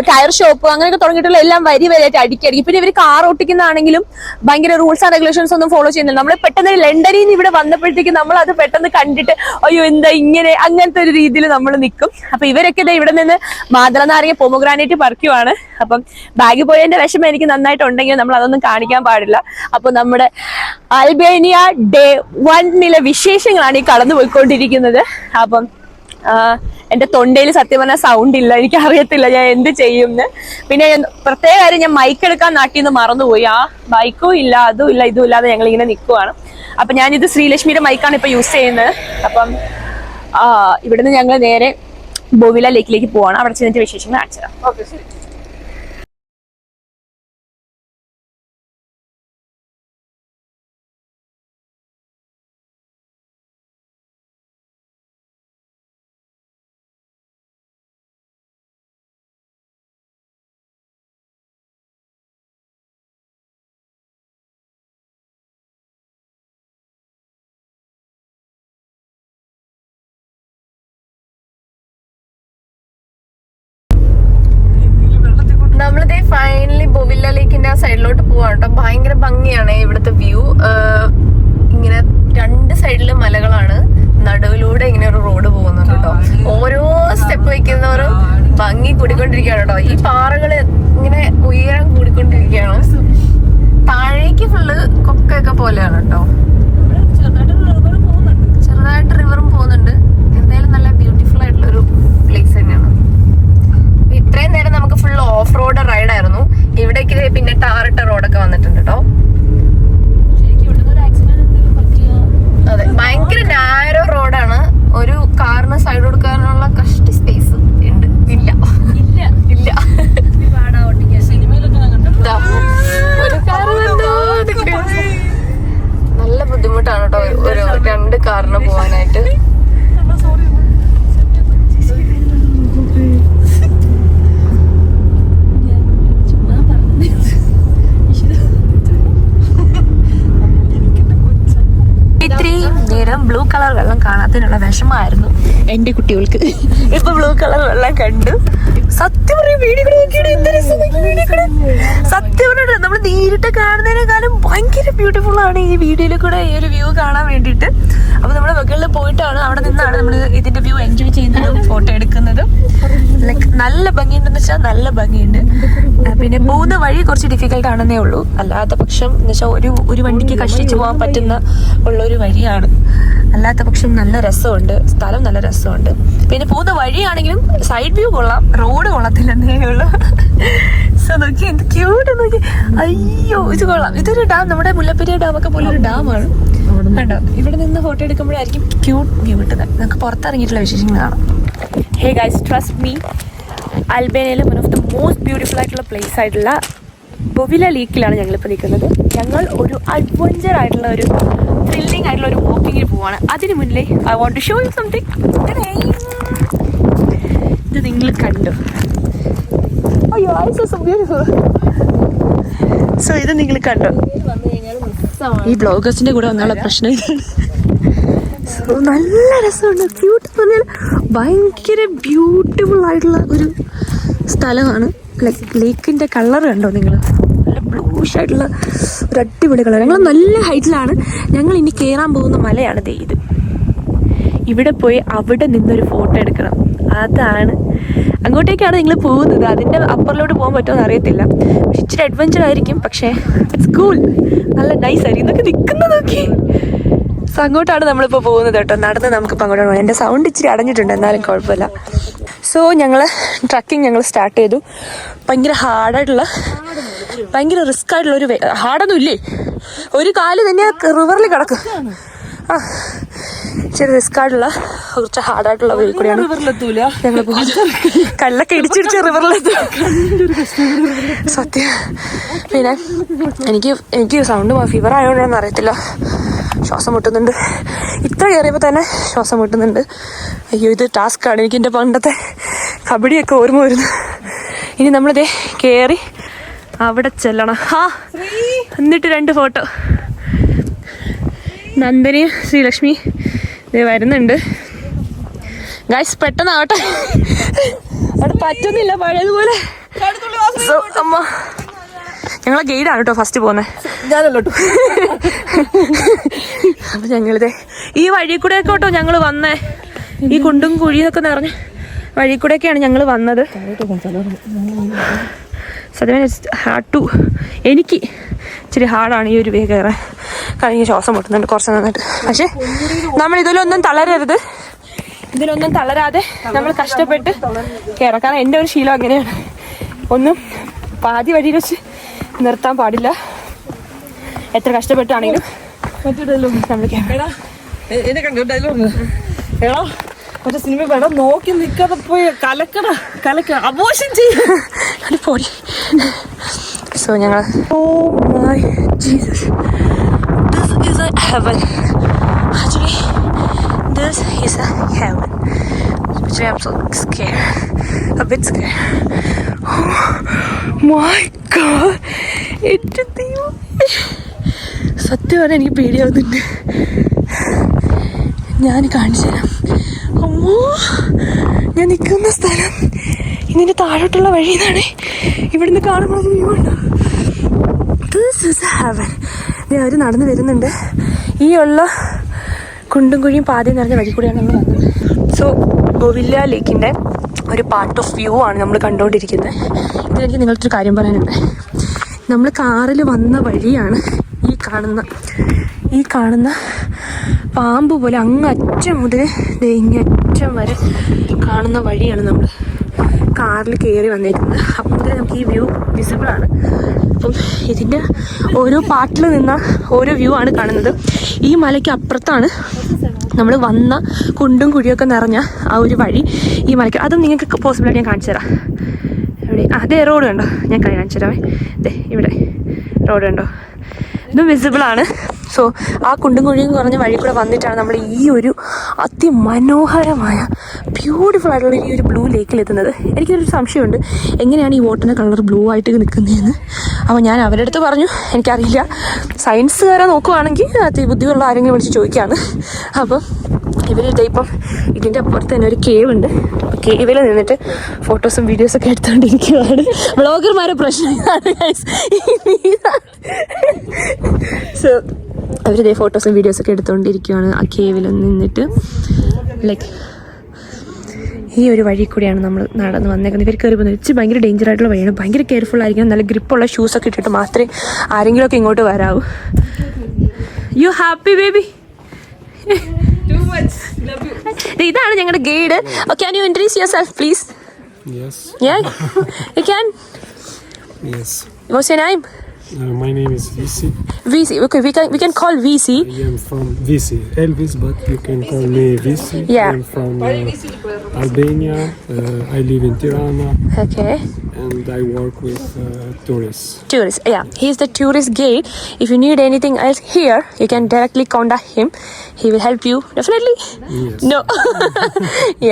tyre shop അങ്ങനെയൊക്കെ തുടങ്ങിയിട്ടുള്ള എല്ലാം വരിയായിട്ട് അടുക്കി. പിന്നെ ഇവർ കാർ ഓട്ടിക്കുന്നതാണെങ്കിലും ഭയങ്കര റൂൾസ് ആൻഡ് റെഗുലേഷൻസ് ഒന്നും ഫോളോ ചെയ്യുന്നില്ല. നമ്മൾ പെട്ടെന്ന് ലണ്ടനിൽ നിന്ന് ഇവിടെ വന്നപ്പോഴത്തേക്ക് നമ്മൾ അത് പെട്ടെന്ന് കണ്ടിട്ട് അയ്യോ എന്താ ഇങ്ങനെ അങ്ങനത്തെ ഒരു രീതിയിൽ നമ്മൾ നിൽക്കും. അപ്പൊ ഇവരൊക്കെ ഇവിടെ നിന്ന് മാതളനാരങ്ങ പൊമോഗ്രാനൈറ്റ് പറിക്കുവാണ്. അപ്പം ബാഗ് പോയതിന്റെ വിഷമം എനിക്ക് നന്നായിട്ടുണ്ടെങ്കിൽ നമ്മൾ അതൊന്നും കാണിക്കാൻ പാടില്ല. അപ്പൊ നമ്മുടെ അൽബേനിയ ഡേ 1 വിശേഷങ്ങളാണ് ഈ കടന്നു പോയിക്കൊണ്ടിരിക്കുന്നത്. അപ്പം എന്റെ തൊണ്ടയിൽ സത്യം പറഞ്ഞാൽ സൗണ്ട് ഇല്ല, എനിക്ക് അറിയത്തില്ല ഞാൻ എന്ത് ചെയ്യുമെന്ന്. പിന്നെ പ്രത്യേക കാര്യം, ഞാൻ മൈക്ക് എടുക്കാൻ നാട്ടിൽ നിന്ന് മറന്നുപോയി. ആ ബൈക്കും ഇല്ല, അതും ഇല്ല, ഇതും ഇല്ലാതെ ഞങ്ങൾ ഇങ്ങനെ നിൽക്കുവാണ്. അപ്പൊ ഞാനിത് ശ്രീലക്ഷ്മിയുടെ മൈക്കാണ് ഇപ്പൊ യൂസ് ചെയ്യുന്നത്. അപ്പം ഇവിടുന്ന് ഞങ്ങൾ നേരെ ബൊവില ലേക്കിലേക്ക് പോവാണ്. അവിടെ ചെന്നിട്ട് വിശേഷങ്ങൾ കാണിച്ചു തരാം. ഓക്കെ, ശരി. നമ്മളിതേ ഫൈനലി ബൊവില്ല ലേക്കിന്റെ ആ സൈഡിലോട്ട് പോവാണ് കേട്ടോ. ഭയങ്കര ഭംഗിയാണ് ഇവിടുത്തെ വ്യൂ. ഇങ്ങനെ 2 സൈഡിലും മലകളാണ്, നടുവിലൂടെ ഇങ്ങനെ ഒരു റോഡ് പോകുന്നുണ്ട് കേട്ടോ. ഓരോ സ്റ്റെപ്പ് വയ്ക്കുന്നവരും ഭംഗി കൂടിക്കൊണ്ടിരിക്കുകയാണ് കേട്ടോ. ഈ പാറകള് ഇങ്ങനെ ഉയരം കൂടിക്കൊണ്ടിരിക്കുകയാണ്. താഴേക്ക് ഫുള്ള് കൊക്കയൊക്കെ പോലെയാണ് കേട്ടോ. ചെറുതായിട്ട് റിവറും പോകുന്നുണ്ട്. എന്തായാലും നല്ല ബ്യൂട്ടിഫുൾ ആയിട്ടുള്ള ഒരു പ്ലേസ് തന്നെയാണ്. ഇത്രയും നേരം നമുക്ക് ഫുൾ ഓഫ് റോഡ് റൈഡ് ആയിരുന്നു. ഇവിടേക്ക് പിന്നെ ടാറിട്ട റോഡൊക്കെ വന്നിട്ടുണ്ട് കേട്ടോ. അതെ, ഭയങ്കര നാരോ റോഡാണ്. ഒരു കാറിന് സൈഡ് കൊടുക്കാനുള്ള കഷ്ടി സ്പേസ് ഉണ്ട്. ഇല്ല ഇല്ല ഒരു കാറ് നല്ല ബുദ്ധിമുട്ടാണ് കേട്ടോ ഒരു 2 കാറിന് പോവാനായിട്ട്. ഇത്രയും നേരം ബ്ലൂ കളർ വെള്ളം കാണാത്തതിനുള്ള വിഷമായിരുന്നു എന്റെ കുട്ടികൾക്ക്. ഇപ്പൊ ബ്ലൂ കളർ വെള്ളം കണ്ടു. സത്യം പറയും, സത്യം പറഞ്ഞിട്ട് നമ്മൾ നേരിട്ട് കാണുന്നതിനേക്കാളും ഭയങ്കര ബ്യൂട്ടിഫുൾ ആണ് ഈ വീഡിയോയിൽ കൂടെ ഈ ഒരു വ്യൂ കാണാൻ വേണ്ടിയിട്ട്. അപ്പൊ നമ്മൾ മുകളിൽ പോയിട്ടാണ്, അവിടെ നിന്നാണ് നമ്മൾ ഇതിന്റെ വ്യൂ എൻജോയ് ചെയ്യുന്നതും ഫോട്ടോ എടുക്കുന്നതും. ലൈക്ക് നല്ല ഭംഗിയുണ്ടെന്ന് വെച്ചാൽ നല്ല ഭംഗിയുണ്ട്. പിന്നെ പോകുന്ന വഴി കുറച്ച് ഡിഫിക്കൽട്ട് ആണെന്നേ ഉള്ളൂ. അല്ലാത്ത പക്ഷം എന്ന് വെച്ചാൽ ഒരു വണ്ടിക്ക് കഷ്ടിച്ച് പോകാൻ പറ്റുന്ന ഉള്ളൊരു വഴിയാണ്. അല്ലാത്ത പക്ഷം നല്ല രസമുണ്ട്, സ്ഥലം നല്ല രസമുണ്ട്. പിന്നെ പോകുന്ന വഴിയാണെങ്കിലും സൈഡ് വ്യൂ കൊള്ളാം, റോഡ് കൊള്ളത്തില്ലെന്നേ ഉള്ളൂ. സോ നോക്കി എന്ത് ക്യൂട്ട് നോക്കി. അയ്യോ ഇത് കൊള്ളാം. ഇതൊരു ഡാം, നമ്മുടെ മുല്ലപ്പെരിയാർ ഡാമൊക്കെ പോലെ ഒരു ഡാമാണ് കണ്ടോ. ഇവിടെ നിന്ന് ഫോട്ടോ എടുക്കുമ്പോഴായിരിക്കും ക്യൂട്ട് വ്യൂ കിട്ടുന്നത്. നമുക്ക് പുറത്തിറങ്ങിയിട്ടുള്ള വിശേഷങ്ങൾ കാണാം. ഹേ ഗൈസ്, ട്രസ്റ്റ് മീ, അൽബേനിയയിലെ one of the most beautiful ആയിട്ടുള്ള പ്ലേസ് ആയിട്ടുള്ള ബൊവില ലേക്കിലാണ് ഞങ്ങളിപ്പോൾ നിൽക്കുന്നത്. ഞങ്ങൾ ഒരു അഡ്വഞ്ചർ ആയിട്ടുള്ള ഒരു ത്രില്ലിംഗ് ആയിട്ടുള്ള ഒരു വാക്കിങ്ങിന് പോവാണ്. അതിന് മുന്നിലേ I want to show you something. ഇത് നിങ്ങൾ കണ്ടു. അയ്യോ സോ ബ്യൂട്ടിഫുൾ. സോ ഇത് നിങ്ങൾ കണ്ടു. ഈ ബ്ലോഗേഴ്സിന്റെ കൂടെ വന്നുള്ള പ്രശ്നം ഇതാണ്. സോ നല്ല രസമുണ്ട്, ക്യൂട്ട് പറഞ്ഞാൽ ഭയങ്കര ബ്യൂട്ടിഫുൾ ആയിട്ടുള്ള ഒരു സ്ഥലമാണ്. ലേക്കിന്റെ കളർ കണ്ടോ നിങ്ങൾ, നല്ല ബ്ലൂഷ് ആയിട്ടുള്ള ഒരു അടിപൊളി കളർ. ഞങ്ങൾ നല്ല ഹൈറ്റിലാണ്. ഞങ്ങൾ ഇനി കയറാൻ പോകുന്ന മലയാണ് ദേ ഇത്. ഇവിടെ പോയി അവിടെ നിന്നൊരു ഫോട്ടോ എടുക്കണം. അതാണ്, അങ്ങോട്ടേക്കാണ് നിങ്ങൾ പോകുന്നത്. അതിൻ്റെ അപ്പറിലോട്ട് പോകാൻ പറ്റുമോ എന്ന് അറിയത്തില്ല. പക്ഷെ ഇച്ചിരി അഡ്വഞ്ചർ ആയിരിക്കും, പക്ഷേ ഇറ്റ്സ് കൂൾ, നല്ല നൈസ് ആയിരിക്കും. ഇതൊക്കെ നിൽക്കുന്നത് നോക്കി. സോ അങ്ങോട്ടാണ് നമ്മളിപ്പോൾ പോകുന്നത് കേട്ടോ. നടന്ന് നമുക്കിപ്പോൾ അങ്ങോട്ടാണ് പോകുന്നത്. എൻ്റെ സൗണ്ട് ഇച്ചിരി അടഞ്ഞിട്ടുണ്ട്, എന്നാലും കുഴപ്പമില്ല. സോ ഞങ്ങൾ സ്റ്റാർട്ട് ചെയ്തു. ഭയങ്കര ഹാർഡായിട്ടുള്ള, ഭയങ്കര റിസ്ക് ആയിട്ടുള്ള ഒരു ഹാർഡൊന്നും ഇല്ലേ, ഒരു കാല് തന്നെ റിവറിൽ കിടക്കും. ആ ഇച്ചിരി റിസ്ക് ആയിട്ടുള്ള കുറച്ച് ഹാർഡായിട്ടുള്ള വഴി കൂടിയാണ് ഞങ്ങൾ പോകുന്നത്. കല്ലൊക്കെ ഇടിച്ചിടിച്ച് റിവറിലെത്തും സത്യം. പിന്നെ എനിക്ക് സൗണ്ട് ഫീവർ ആയതുകൊണ്ടാണെന്ന് അറിയത്തില്ല, ശ്വാസം മുട്ടുന്നുണ്ട്. ഇത്ര കയറിയപ്പോൾ തന്നെ ശ്വാസം മുട്ടുന്നുണ്ട്. അയ്യോ ഇത് ടാസ്ക്കാണ്. എനിക്ക് എൻ്റെ പണ്ടത്തെ കബഡിയൊക്കെ ഓർമ്മ വരുന്നു. ഇനി നമ്മളിതേ കയറി അവിടെ ചെല്ലണം. എന്നിട്ട് 2 ഫോട്ടോ. നന്ദനി ശ്രീലക്ഷ്മി ഇത് വരുന്നുണ്ട്. ഗൈസ് പെട്ടെന്നാവട്ടെ, അവിടെ പറ്റുന്നില്ല പഴയതുപോലെ. So, അമ്മ ഞങ്ങളെ ഗൈഡാണ് കേട്ടോ ഫസ്റ്റ് പോകുന്നത്. അപ്പൊ ഞങ്ങളിത് ഈ വഴി കൂടെ ഒക്കെ കേട്ടോ ഞങ്ങൾ വന്നേ. ഈ കുണ്ടും കുഴിയൊക്കെ നിറഞ്ഞ വഴി കൂടെയൊക്കെയാണ് ഞങ്ങൾ വന്നത്. സത്യം ഹാർഡ് ടു, എനിക്ക് ഇച്ചിരി ഹാർഡാണ് ഈ ഒരു വേ കയറാൻ. കഴിഞ്ഞ ശ്വാസം മുട്ടുന്നുണ്ട് കുറച്ച് നന്നായിട്ട്. പക്ഷെ നമ്മൾ ഇതിലൊന്നും തളരരുത്, ഇതിലൊന്നും തളരാതെ നമ്മൾ കഷ്ടപ്പെട്ട് കയറാം. കാരണം എൻ്റെ ഒരു ശീലം അങ്ങനെയാണ്, ഒന്നും പാതി വഴിയിൽ വെച്ച് നിർത്താൻ പാടില്ല. എത്ര കഷ്ടപ്പെട്ടാണെങ്കിലും നമ്മൾ മറ്റേ സിനിമ വേണം നോക്കി നിൽക്കാതെ പോയി കലക്കട അബോഷൻ ചെയ്യും പോടി. സോ ഞങ്ങൾ Jesus, this is a heaven. Actually this is a heaven. Actually, I'm so scared, a bit scared. Oh my God, എൻ്റെ ദൈവം, സത്യം പറഞ്ഞാൽ എനിക്ക് പേടിയാവുന്നുണ്ട്. ഞാൻ കാണിച്ചു തരാം. അമ്മോ, ഞാൻ നിൽക്കുന്ന സ്ഥലം ഇതിൻ്റെ താഴോട്ടുള്ള വഴിയെന്നാണ്. ഇവിടുന്ന് കാണുമ്പോൾ വ്യൂ ഉണ്ട്. This is a heaven. അവർ നടന്നു വരുന്നുണ്ട്. ഈ ഉള്ള കുണ്ടും കുഴിയും പാതി നിറഞ്ഞ വഴി കൂടിയാണ് നമ്മൾ വന്നത്. സോ ബൊവില്ല ലേക്കിൻ്റെ ഒരു പാർട്ട് ഓഫ് വ്യൂ ആണ് നമ്മൾ കണ്ടുകൊണ്ടിരിക്കുന്നത്. ഇതിലെനിക്ക് നിങ്ങൾക്കൊരു കാര്യം പറയാനുണ്ട്. നമ്മൾ കാറിൽ വന്ന വഴിയാണ് ഈ കാണുന്ന പാമ്പ് പോലെ അങ്ങറ്റം മുതൽ ഇങ്ങറ്റം വരെ കാണുന്ന വഴിയാണ് നമ്മൾ കാറിൽ കയറി വന്നിരിക്കുന്നത്. അപ്പം മുതൽ നമുക്ക് ഈ വ്യൂ വിസിബിൾ ആണ്. അപ്പം ഇതിൻ്റെ ഓരോ പാർട്ടിൽ നിന്ന ഓരോ വ്യൂ ആണ് കാണുന്നത്. ഈ മലയ്ക്ക് അപ്പുറത്താണ് നമ്മൾ വന്ന കുണ്ടും കുഴിയൊക്കെ നിറഞ്ഞ ആ ഒരു വഴി. ഈ മലയ്ക്ക് അതും നിങ്ങൾക്ക് പോസിബിളായിട്ട് ഞാൻ കാണിച്ചു തരാം. എവിടെ അതേ റോഡ് കണ്ടോ, ഞാൻ കാണിച്ചു തരാമേ. അതെ ഇവിടെ റോഡ് കണ്ടോ, ഇതും വിസിബിളാണ്. സോ ആ കുണ്ടും കുഴിയും കുറഞ്ഞ വഴി കൂടെ വന്നിട്ടാണ് നമ്മൾ ഈ ഒരു അതിമനോഹരമായ ബ്യൂട്ടിഫുൾ ആയിട്ടുള്ള ഈ ഒരു ബ്ലൂ ലേക്കിലെത്തുന്നത്. എനിക്കൊരു സംശയമുണ്ട്, എങ്ങനെയാണ് ഈ വാട്ടറിൻ്റെ കളർ ബ്ലൂ ആയിട്ട് നിൽക്കുന്നതെന്ന്. അപ്പോൾ ഞാൻ അവരുടെ അടുത്ത് പറഞ്ഞു എനിക്കറിയില്ല. സയൻസുകാരെ നോക്കുവാണെങ്കിൽ ബുദ്ധിയുള്ള ആരെങ്കിലും വിളിച്ച് ചോദിക്കുകയാണ്. അപ്പം ഇവരിപ്പം ഇതിൻ്റെ അപ്പുറത്ത് തന്നെ ഒരു കേവ് ഉണ്ട്. അപ്പോൾ കേവിൽ നിന്നിട്ട് ഫോട്ടോസും വീഡിയോസൊക്കെ എടുത്തുകൊണ്ടിരിക്കുകയാണ്. വ്ളോഗർമാരെ പ്രശ്നം ഇതാണ് ഗൈസ്. സോ അവരിതേ ഫോട്ടോസും വീഡിയോസൊക്കെ എടുത്തുകൊണ്ടിരിക്കുകയാണ് ആ കേവിൽ നിന്നിട്ട്. ലൈക്ക് ഈ ഒരു വഴി കൂടിയാണ് നമ്മൾ നടന്ന് വന്നേക്കുന്നത്. ഇവർ കയറി പോകുന്നത് ഇച്ചിരി ഭയങ്കര ഡേഞ്ചർ ആയിട്ടുള്ള വഴിയാണ്. ഭയങ്കര കെയർഫുൾ ആയിരിക്കണം. നല്ല ഗ്രിപ്പുള്ള ഷൂസൊക്കെ ഇട്ടിട്ട് മാത്രമേ ആരെങ്കിലുമൊക്കെ ഇങ്ങോട്ട് വരാവൂ. You happy baby? ഇതാണ് ഞങ്ങളുടെ guide. Can you introduce yourself please? Yes. Yeah, you can. Yes. What's your name? My name is VC. VC. Okay, we can call VC. I am from VC, Elvis, but you can call me VC. Yeah. I'm from Albania. I live in Tirana Okay. and I work with tourists. Tourist. Yeah, he's the tourist guide. If you need anything else here, you can directly contact him. He will help you definitely. Yes. No.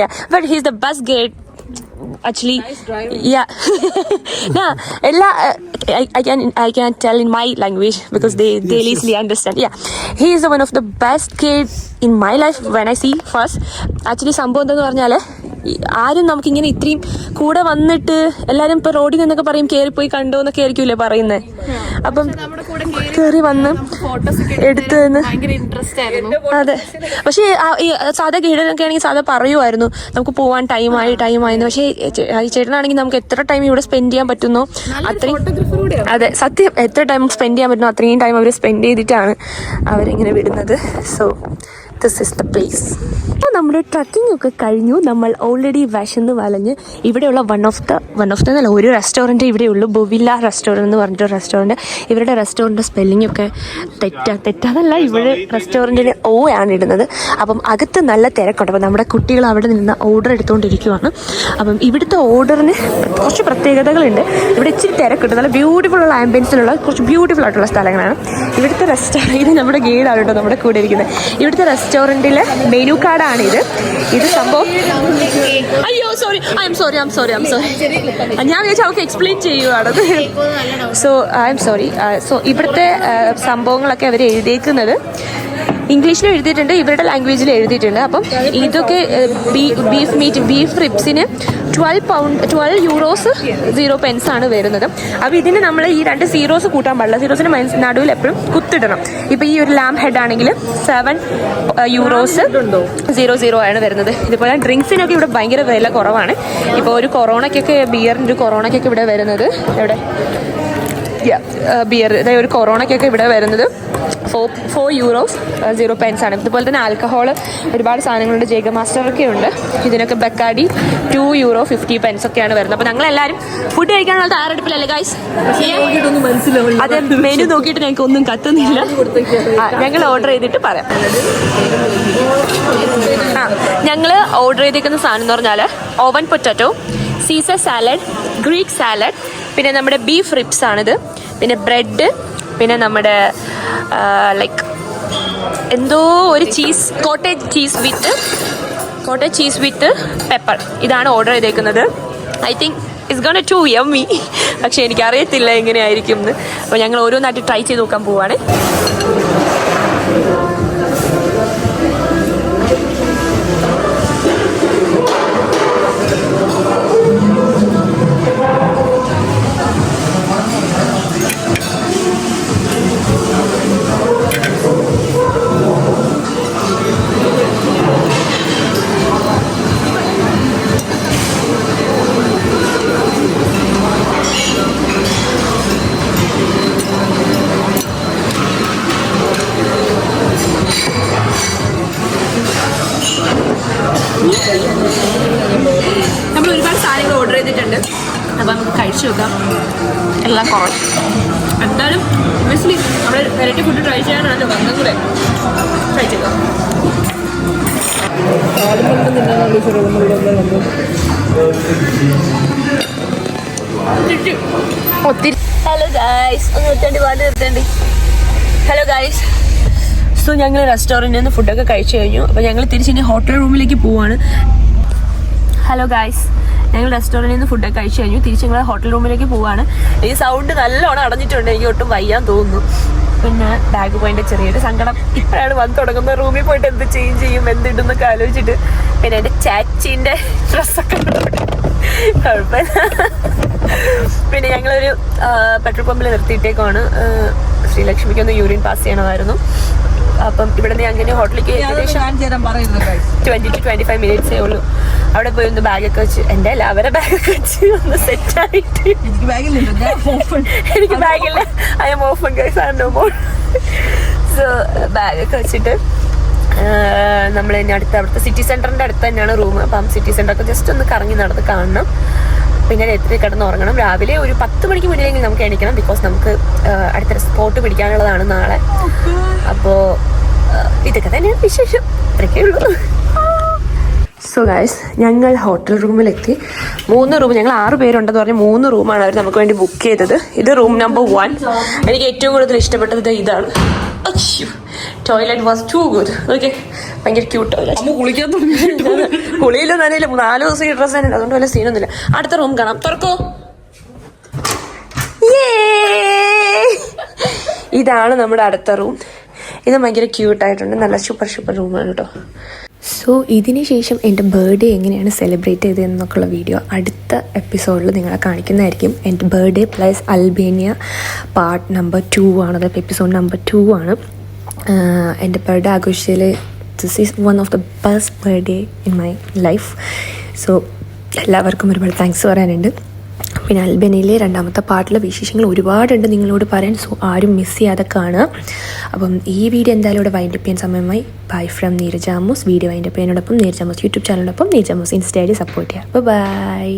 Yeah, but he's the best guide. Actually, yeah. No, I can tell in my language because they easily understand. Yeah, he is one of the best kid in my life when I see first. Actually, സംഭവം എന്താന്ന് പറഞ്ഞാൽ ആരും നമുക്കിങ്ങനെ ഇത്രയും കൂടെ വന്നിട്ട് എല്ലാവരും ഇപ്പോൾ റോഡിൽ നിന്നൊക്കെ പറയും കയറിപ്പോയി കണ്ടോ എന്നൊക്കെ ആയിരിക്കുമല്ലേ പറയുന്നത്. അപ്പം കയറി വന്ന് എടുത്തു നിന്ന് അതെ. പക്ഷേ ഈ സാധാ ഗൈഡൊക്കെ ആണെങ്കിൽ സാധാ പറയുമായിരുന്നു നമുക്ക് പോവാൻ ടൈമായെന്ന്. പക്ഷേ ഈ ചേട്ടനാണെങ്കിൽ നമുക്ക് എത്ര ടൈം ഇവിടെ സ്പെൻഡ് ചെയ്യാൻ പറ്റുന്നോ അത്രയും, അതെ സത്യം, എത്ര ടൈം സ്പെൻഡ് ചെയ്യാൻ പറ്റുന്നോ അത്രയും ടൈം അവർ സ്പെൻഡ് ചെയ്തിട്ടാണ് അവരിങ്ങനെ വിടുന്നത്. So this is the place. അപ്പോൾ നമ്മുടെ ട്രക്കിംഗ് ഒക്കെ കഴിഞ്ഞു. നമ്മൾ ഓൾറെഡി വിശന്ന് വലഞ്ഞ് ഇവിടെയുള്ള വൺ ഓഫ് ദ എന്നല്ല ഒരു റെസ്റ്റോറൻറ്റ് ഇവിടെയുള്ളൂ. ബൊവില്ല റെസ്റ്റോറൻറ്റ് എന്ന് പറഞ്ഞിട്ട് റെസ്റ്റോറൻറ്റ്. ഇവരുടെ റെസ്റ്റോറൻറ്റ് സ്പെല്ലിംഗ് ഒക്കെ തെറ്റാതല്ല. ഇവിടെ റെസ്റ്റോറൻറ്റിന് O ആണ് ഇടുന്നത്. അപ്പം അകത്ത് നല്ല തിരക്കുണ്ട്. അപ്പം നമ്മുടെ കുട്ടികൾ അവിടെ നിന്ന് ഓർഡർ എടുത്തുകൊണ്ടിരിക്കുകയാണ്. അപ്പം ഇവിടുത്തെ ഓർഡറിന് കുറച്ച് പ്രത്യേകതകളുണ്ട്. ഇവിടെ ഇച്ചിരി തിരക്കുണ്ട്. നല്ല ബ്യൂട്ടിഫുൾ ഉള്ള ആംബിയൻസിലുള്ള കുറച്ച് ബ്യൂട്ടിഫുൾ ആയിട്ടുള്ള സ്ഥലങ്ങളാണ് ഇവിടുത്തെ റെസ്റ്റോറൻറ്റ്. ഇത് നമ്മുടെ ഗൈഡാണ് കേട്ടോ നമ്മുടെ കൂടെ ഇരിക്കുന്നത്. ഇവിടുത്തെ റെസ്റ്റോറൻറ്റിലെ മെനു കാർഡാണ് ഇത് സംഭവം. അയ്യോ സോറി, ഐ എം സോറി. ഞാൻ വിചാരിച്ചാൽ അവർക്ക് എക്സ്പ്ലെയിൻ ചെയ്യുവാണത്. So I am sorry. So ഇവിടുത്തെ സംഭവങ്ങളൊക്കെ അവർ എഴുതിയേക്കുന്നത് ഇംഗ്ലീഷിൽ എഴുതിയിട്ടുണ്ട്, ഇവരുടെ ലാംഗ്വേജിൽ എഴുതിയിട്ടുണ്ട്. അപ്പം ഇതൊക്കെ ബീഫ് റിബ്സിന് 12 യൂറോസ് 0 പെൻസ് ആണ് വരുന്നത്. അപ്പോൾ ഇതിന് നമ്മൾ ഈ 2 സീറോസ് കൂട്ടാൻ പാടില്ല. സീറോസിന് നടുവിൽ എപ്പോഴും കുത്തിടണം. ഇപ്പോൾ ഈ ഒരു ലാം ഹെഡ് ആണെങ്കിൽ 7 യൂറോസ് 00 ആണ് വരുന്നത്. ഇതുപോലെ ഡ്രിങ്ക്സിനൊക്കെ ഇവിടെ ഭയങ്കര വില കുറവാണ്. ഇപ്പോൾ ഒരു കൊറോണയ്ക്കൊക്കെ ബിയറിൻ്റെ കൊറോണയ്ക്കൊക്കെ ഇവിടെ വരുന്നത് എവിടെ ബിയർ ഒരു കൊറോണയ്ക്കൊക്കെ ഇവിടെ വരുന്നത് 4 യൂറോസ് 0 പെൻസ് ആണ്. ഇതുപോലെ തന്നെ ആൽക്കഹോൾ ഒരുപാട് സാധനങ്ങളുണ്ട്. ജേഗ മാസ്റ്ററൊക്കെ ഉണ്ട്. ഇതിനൊക്കെ ബക്കാഡി 2 യൂറോ 50 പെൻസ് ഒക്കെയാണ് വരുന്നത്. അപ്പോൾ ഞങ്ങളെല്ലാവരും ഫുഡ് കഴിക്കാനുള്ള തയ്യാറെടുപ്പിലല്ലേ ഗൈസ്? അതെ, മെനു നോക്കിയിട്ട് ഞങ്ങൾക്ക് ഒന്നും കത്തുന്നില്ല. ഞങ്ങൾ ഓർഡർ ചെയ്തിട്ട് പറയാം. ഞങ്ങൾ ഓർഡർ ചെയ്തിരിക്കുന്ന സാധനം എന്ന് പറഞ്ഞാൽ oven potato, Caesar salad, Greek salad, പിന്നെ നമ്മുടെ ബീഫ് റിബ്സ് ആണിത്, പിന്നെ ബ്രെഡ്, പിന്നെ നമ്മുടെ ലൈക്ക് എന്തോ ഒരു cheese cottage cheese with pepper. ഇതാണ് ഓർഡർ ചെയ്തേക്കുന്നത്. I think it's gonna to yummy. പക്ഷെ എനിക്കറിയത്തില്ല എങ്ങനെയായിരിക്കും എന്ന്. അപ്പോൾ ഞങ്ങൾ ഓരോന്നായിട്ട് ട്രൈ ചെയ്ത് നോക്കാൻ പോവാണ്. നമ്മൾ ഒരുപാട് സാധനങ്ങൾ ഓർഡർ ചെയ്തിട്ടുണ്ട്. അപ്പോൾ നമുക്ക് കഴിച്ചു നോക്കാം. എല്ലാം കുറവ് എന്തായാലും ഒബ്വിയസ്ലി നമ്മൾ വെറൈറ്റി ഫുഡ് ട്രൈ ചെയ്യാനാണല്ലോ വന്നും കൂടെ ട്രൈ ചെയ്തോ. ഒത്തിരി hello guys, hello guys. So ഞങ്ങൾ റെസ്റ്റോറൻറ്റിൽ നിന്ന് ഫുഡൊക്കെ കഴിച്ചു കഴിഞ്ഞു. അപ്പോൾ ഞങ്ങൾ തിരിച്ചിനി ഹോട്ടൽ റൂമിലേക്ക് പോവാണ്. ഹലോ ഗൈസ്, ഞങ്ങൾ റെസ്റ്റോറൻറ്റിൽ നിന്ന് ഫുഡൊക്കെ കഴിച്ചു കഴിഞ്ഞു. തിരിച്ച് ഞങ്ങൾ ഹോട്ടൽ റൂമിലേക്ക് പോവാണ്. ഈ സൗണ്ട് നല്ലോണം അടഞ്ഞിട്ടുണ്ട്. എനിക്ക് ഒട്ടും വയ്യാൻ തോന്നുന്നു. പിന്നെ ബാഗ് പോയിൻ്റെ ചെറിയൊരു സങ്കടം ഇപ്പോഴാണ് വന്ന് തുടങ്ങുന്നത്. റൂമിൽ പോയിട്ട് എന്ത് ചെയ്യും എന്തിടുന്നൊക്കെ ആലോചിച്ചിട്ട്. പിന്നെ എൻ്റെ ചാച്ചീൻ്റെ ഡ്രസ്സൊക്കെ കുഴപ്പമില്ല. പിന്നെ ഞങ്ങളൊരു പെട്രോൾ പമ്പിൽ നിർത്തിയിട്ടേക്കാണ്. ശ്രീലക്ഷ്മിക്കൊന്ന് യൂറിൻ പാസ് ചെയ്യണമായിരുന്നു. അപ്പം ഇവിടെ നിന്ന് അങ്ങനെ ഹോട്ടലിലേക്ക് ഏകദേശം 20 to 25 മിനിറ്റ്സേ ഉള്ളൂ. അവിടെ പോയി ഒന്ന് ബാഗൊക്കെ വെച്ച്, എൻ്റെ അല്ല അവരെ ബാഗൊക്കെ വെച്ച് ഒന്ന് സെറ്റായിട്ട്. എനിക്ക് ബാഗില്ല. I am orphan guys, I no more. So ബാഗൊക്കെ വെച്ചിട്ട് നമ്മൾ ഇനി അവിടുത്തെ സിറ്റി സെൻറ്ററിൻ്റെ അടുത്ത് തന്നെയാണ് റൂം. അപ്പം സിറ്റി സെൻറ്ററൊക്കെ ജസ്റ്റ് ഒന്ന് കറങ്ങി നടന്ന് കാണണം. പിന്നെ രാത്രി കിടന്ന് ഉറങ്ങണം. രാവിലെ ഒരു 10 മണിക്ക് മുന്നിലെങ്കിൽ നമുക്ക് എണീക്കണം. ബിക്കോസ് നമുക്ക് അടുത്ത സ്പോട്ട് പിടിക്കാനുള്ളതാണ് നാളെ. അപ്പോൾ ഇതൊക്കെ തന്നെയാണ് വിശേഷം. അത്രയൊക്കെ ഉള്ളൂ. സോ ഗൈസ്, ഞങ്ങൾ ഹോട്ടൽ റൂമിലെത്തി. 3 റൂം, ഞങ്ങൾ 6 പേരുണ്ടെന്ന് പറഞ്ഞ് 3 റൂമാണ് അവർ നമുക്ക് വേണ്ടി ബുക്ക് ചെയ്തത്. ഇത് റൂം നമ്പർ 1. എനിക്ക് ഏറ്റവും കൂടുതൽ ഇഷ്ടപ്പെട്ടത് ഇതാണ്. Toilet was too good. Okay, ഭയങ്കര ക്യൂട്ട് ടോയ്ലറ്റ്. കുളിയിലും നനയില്ല. 4 ദിവസം ഈ ഡ്രസ്സ് തന്നെ, അതുകൊണ്ട് വല്ല സീനൊന്നുമില്ല. അടുത്ത റൂം കാണാം. തുറക്കോ. ഇതാണ് നമ്മുടെ അടുത്ത റൂം. ഇത് ഭയങ്കര ക്യൂട്ടായിട്ടുണ്ട്. നല്ല സൂപ്പർ റൂമാണ് കേട്ടോ. സോ ഇതിന് ശേഷം എൻ്റെ ബർത്ത്ഡേ എങ്ങനെയാണ് സെലിബ്രേറ്റ് ചെയ്തതെന്നൊക്കെയുള്ള വീഡിയോ അടുത്ത എപ്പിസോഡിൽ നിങ്ങളെ കാണിക്കുന്നതായിരിക്കും. എൻ്റെ birthday plus Albania part number 2 ആണ്. അത് എപ്പിസോഡ് നമ്പർ 2 ആണ്. എൻ്റെ ബർത്ത്ഡേ ആഘോഷിച്ചതിൽ this is one of the best birthday in my life. So എല്ലാവർക്കും ഒരുപാട് താങ്ക്സ് പറയാനുണ്ട്. പിന്നെ അൽബേനിയയിലെ 2ാമത്തെ പാർട്ടിലെ വിശേഷങ്ങൾ ഒരുപാടുണ്ട് നിങ്ങളോട് പറയാൻ. സോ ആരും മിസ് ചെയ്യാതെ കാണുക. അപ്പം ഈ വീഡിയോ എന്തായാലും ഇവിടെ വൈൻഡപ്പ് ചെയ്യാൻ സമയമായി. Bye from Neeraj Amos. Video wind up ചെയ്യാനോടൊപ്പം നീരജ് ആമോസ് യൂട്യൂബ് ചാനലിനൊപ്പം Neeraj Amos insta ID support ചെയ്യുക. ബൈ.